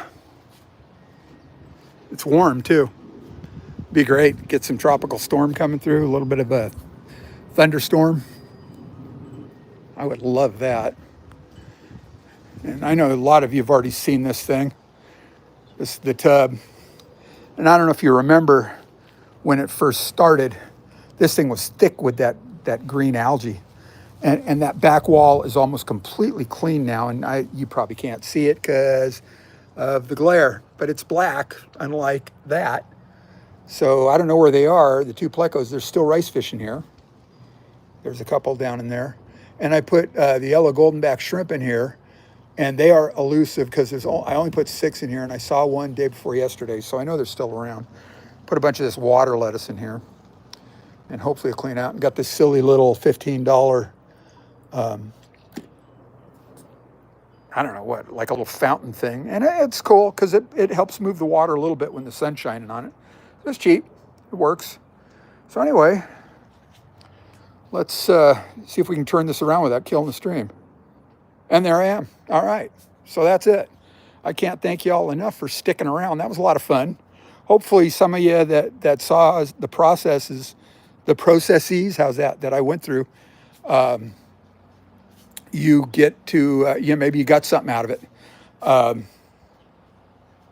A: It's warm too. Be great. Get some tropical storm coming through, a little bit of a thunderstorm. I would love that. And I know a lot of you have already seen this thing. This is the tub. And I don't know if you remember when it first started, this thing was thick with that green algae. And that back wall is almost completely clean now. And you probably can't see it because of the glare, but it's black, unlike that. So I don't know where they are, the two plecos. There's still rice fish in here. There's a couple down in there. And I put the yellow goldenback shrimp in here. And they are elusive because I only put 6 in here, and I saw one day before yesterday, so I know they're still around. Put a bunch of this water lettuce in here, and hopefully it'll clean out. And got this silly little $15, I don't know what, like a little fountain thing. And it's cool because it helps move the water a little bit when the sun's shining on it. It's cheap. It works. So anyway, let's see if we can turn this around without killing the stream. And there I am. All right. So that's it. I can't thank you all enough for sticking around. That was a lot of fun. Hopefully some of you that saw the processes, how's that I went through, you get to, maybe you got something out of it.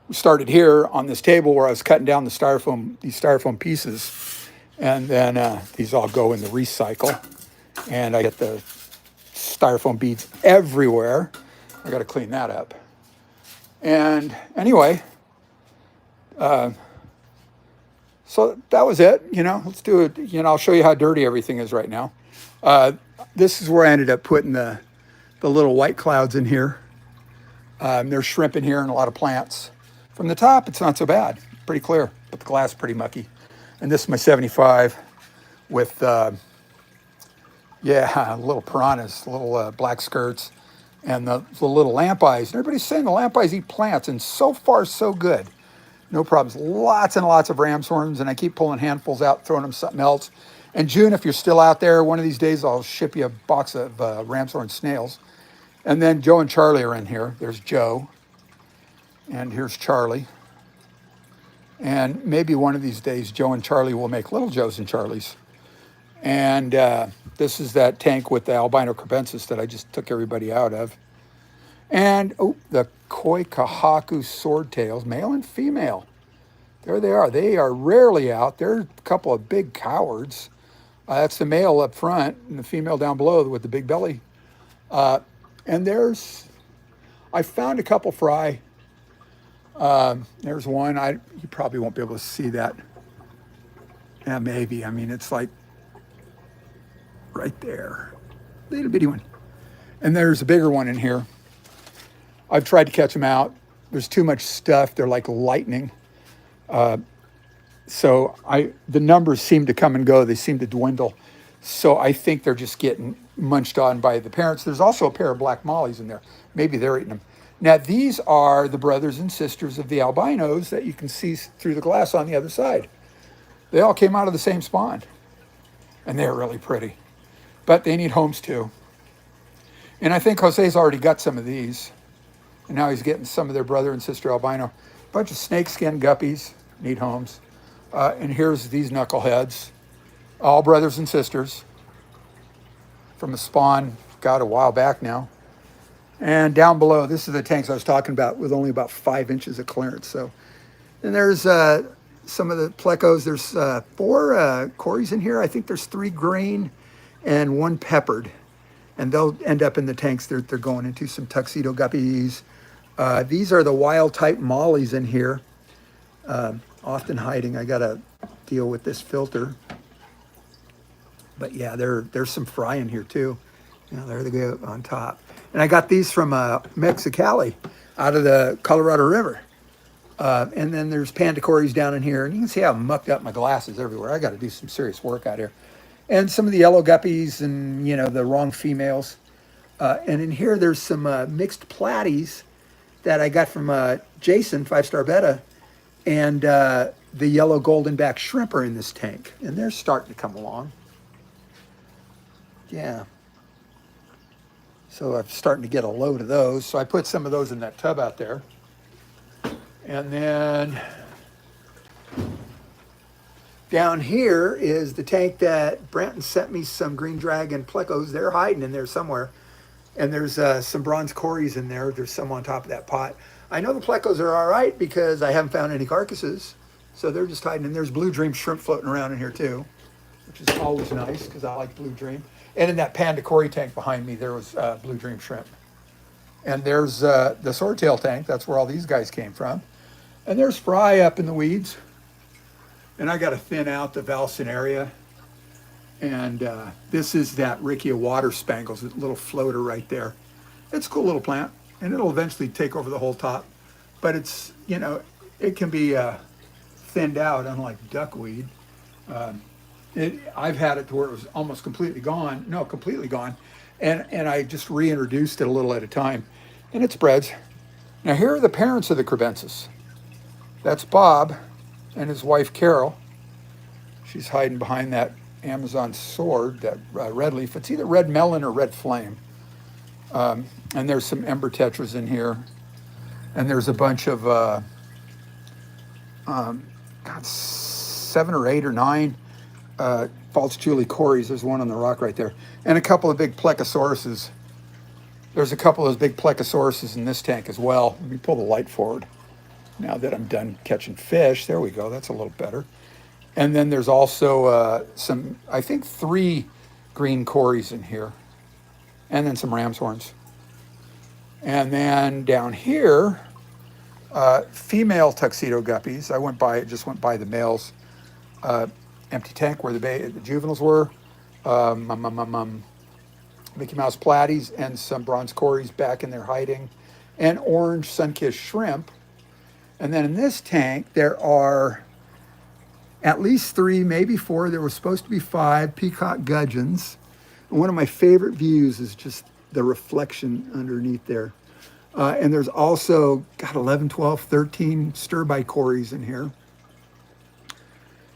A: We started here on this table where I was cutting down these styrofoam pieces. And then these all go in the recycle. And I get the styrofoam beads everywhere. I got to clean that up. And anyway, so that was it. Let's do it. I'll show you how dirty everything is right now. This is where I ended up putting the little white clouds in here. There's shrimp in here and a lot of plants. From the top, it's not so bad. Pretty clear, but the glass is pretty mucky. And this is my 75 with little piranhas, little black skirts, and the little lamp eyes. And everybody's saying the lamp eyes eat plants, and so far, so good. No problems. Lots and lots of ram's horns, and I keep pulling handfuls out, throwing them something else. And June, if you're still out there, one of these days I'll ship you a box of ram's horn snails. And then Joe and Charlie are in here. There's Joe, and here's Charlie. And maybe one of these days, Joe and Charlie will make little Joes and Charlies. And this is that tank with the albino crepensis that I just took everybody out of. And, the koi kahaku swordtails, male and female. There they are. They are rarely out. They're a couple of big cowards. That's the male up front and the female down below with the big belly. And I found a couple fry. There's one. You probably won't be able to see that. Yeah, maybe. I mean, it's like right there. Little bitty one. And there's a bigger one in here. I've tried to catch them out. There's too much stuff. They're like lightning. So the numbers seem to come and go. They seem to dwindle. So I think they're just getting munched on by the parents. There's also a pair of black mollies in there. Maybe they're eating them. Now, these are the brothers and sisters of the albinos that you can see through the glass on the other side. They all came out of the same spawn, and they're really pretty. But they need homes too. And I think Jose's already got some of these. And now he's getting some of their brother and sister albino. A bunch of snakeskin guppies need homes. And here's these knuckleheads, all brothers and sisters from a spawn, got a while back now. And down below, this is the tanks I was talking about with only about 5 inches of clearance. So, and there's some of the plecos. There's 4 cories in here. I think there's 3 green and 1 peppered. And they'll end up in the tanks. They're going into some tuxedo guppies. These are the wild type mollies in here. Often hiding. I got to deal with this filter. But yeah, there's some fry in here too. You know, there they go on top. And I got these from Mexicali out of the Colorado River. And then there's panda cories down in here. And you can see how mucked up my glass is everywhere. I got to do some serious work out here. And some of the yellow guppies and, you know, the wrong females. And in here, there's some mixed platies that I got from Jason, 5-star beta. And the yellow golden back shrimp are in this tank. And they're starting to come along. Yeah. So I'm starting to get a load of those. So I put some of those in that tub out there. And then down here is the tank that Branton sent me some green dragon plecos. They're hiding in there somewhere. And there's some bronze cories in there. There's some on top of that pot. I know the plecos are all right because I haven't found any carcasses. So they're just hiding. And there's blue dream shrimp floating around in here too, which is always nice because I like blue dream. And in that panda cory tank behind me, there was blue dream shrimp. And there's the swordtail tank. That's where all these guys came from. And there's fry up in the weeds. And I got to thin out the Valsin area. And this is that Rickia water spangles, a little floater right there. It's a cool little plant. And it'll eventually take over the whole top. But it's, you know, it can be thinned out, unlike duckweed. I've had it to where it was almost completely gone. No, completely gone. And I just reintroduced it a little at a time. And it spreads. Now here are the parents of the crebensis. That's Bob and his wife Carol. She's hiding behind that Amazon sword, that red leaf. It's either red melon or red flame. And there's some ember tetras in here. And there's a bunch of, 7 or 8 or 9 false Julie cories. There's one on the rock right there. And a couple of big plecosauruses. There's a couple of those big plecosauruses in this tank as well. Let me pull the light forward now that I'm done catching fish. There we go. That's a little better. And then there's also some, I think 3 green cories in here. And then some ram's horns. And then down here, female tuxedo guppies. I just went by the males. Empty tank where the juveniles were. Mickey Mouse platies and some bronze cories back in there hiding. And orange sun-kissed shrimp. And then in this tank, there are at least 3, maybe 4. There was supposed to be 5 peacock gudgeons. And one of my favorite views is just the reflection underneath there. And there's also, 11, 12, 13 stir-by cories in here.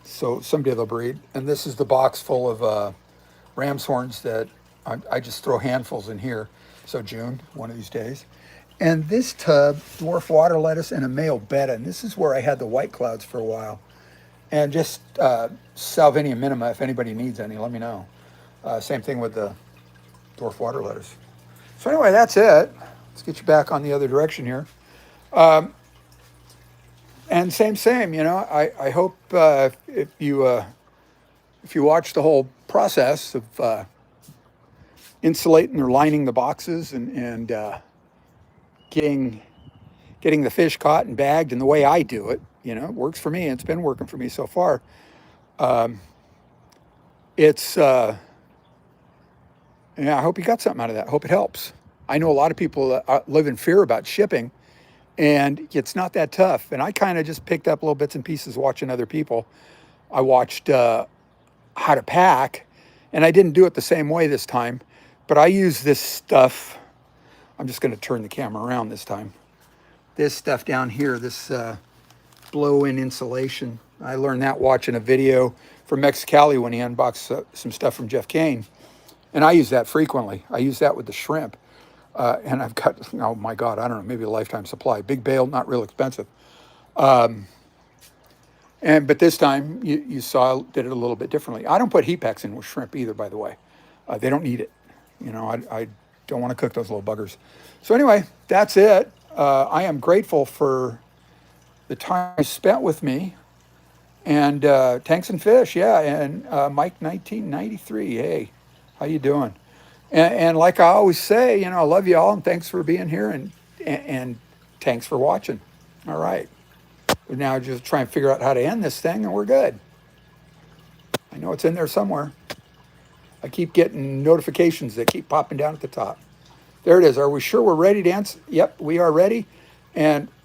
A: So someday they'll breed. And this is the box full of ram's horns that I just throw handfuls in here. So June, one of these days. And this tub, dwarf water lettuce and a male betta. And this is where I had the white clouds for a while. And just Salvinia minima, if anybody needs any, let me know. Same thing with the dwarf water lettuce. So anyway, that's it. Let's get you back on the other direction here. And same, you know, I hope if you watch the whole process of insulating or lining the boxes and getting the fish caught and bagged and the way I do it, you know, it works for me. It's been working for me so far. It's Yeah, I hope you got something out of that. I hope it helps. I know a lot of people live in fear about shipping, and it's not that tough. And I kind of just picked up little bits and pieces watching other people. I watched how to pack, and I didn't do it the same way this time, but I use this stuff. I'm just going to turn the camera around this time. This stuff down here, this blow-in insulation. I learned that watching a video from Mexicali when he unboxed some stuff from Jeff Kane. And I use that frequently. I use that with the shrimp. And I've got, oh my God, I don't know, maybe a lifetime supply. Big bale, not real expensive. But this time, you saw I did it a little bit differently. I don't put heat packs in with shrimp either, by the way. They don't need it. You know, I don't want to cook those little buggers. So anyway, that's it. I am grateful for the time you spent with me. And Tanks and Fish, yeah, and Mike 1993, hey, how you doing? And like I always say, you know, I love you all, and thanks for being here, and thanks for watching. All right, we're now just trying to figure out how to end this thing, and we're good. I know it's in there somewhere. I keep getting notifications that keep popping down at the top. There it is. Are we sure we're ready to answer? Yep, we are ready. And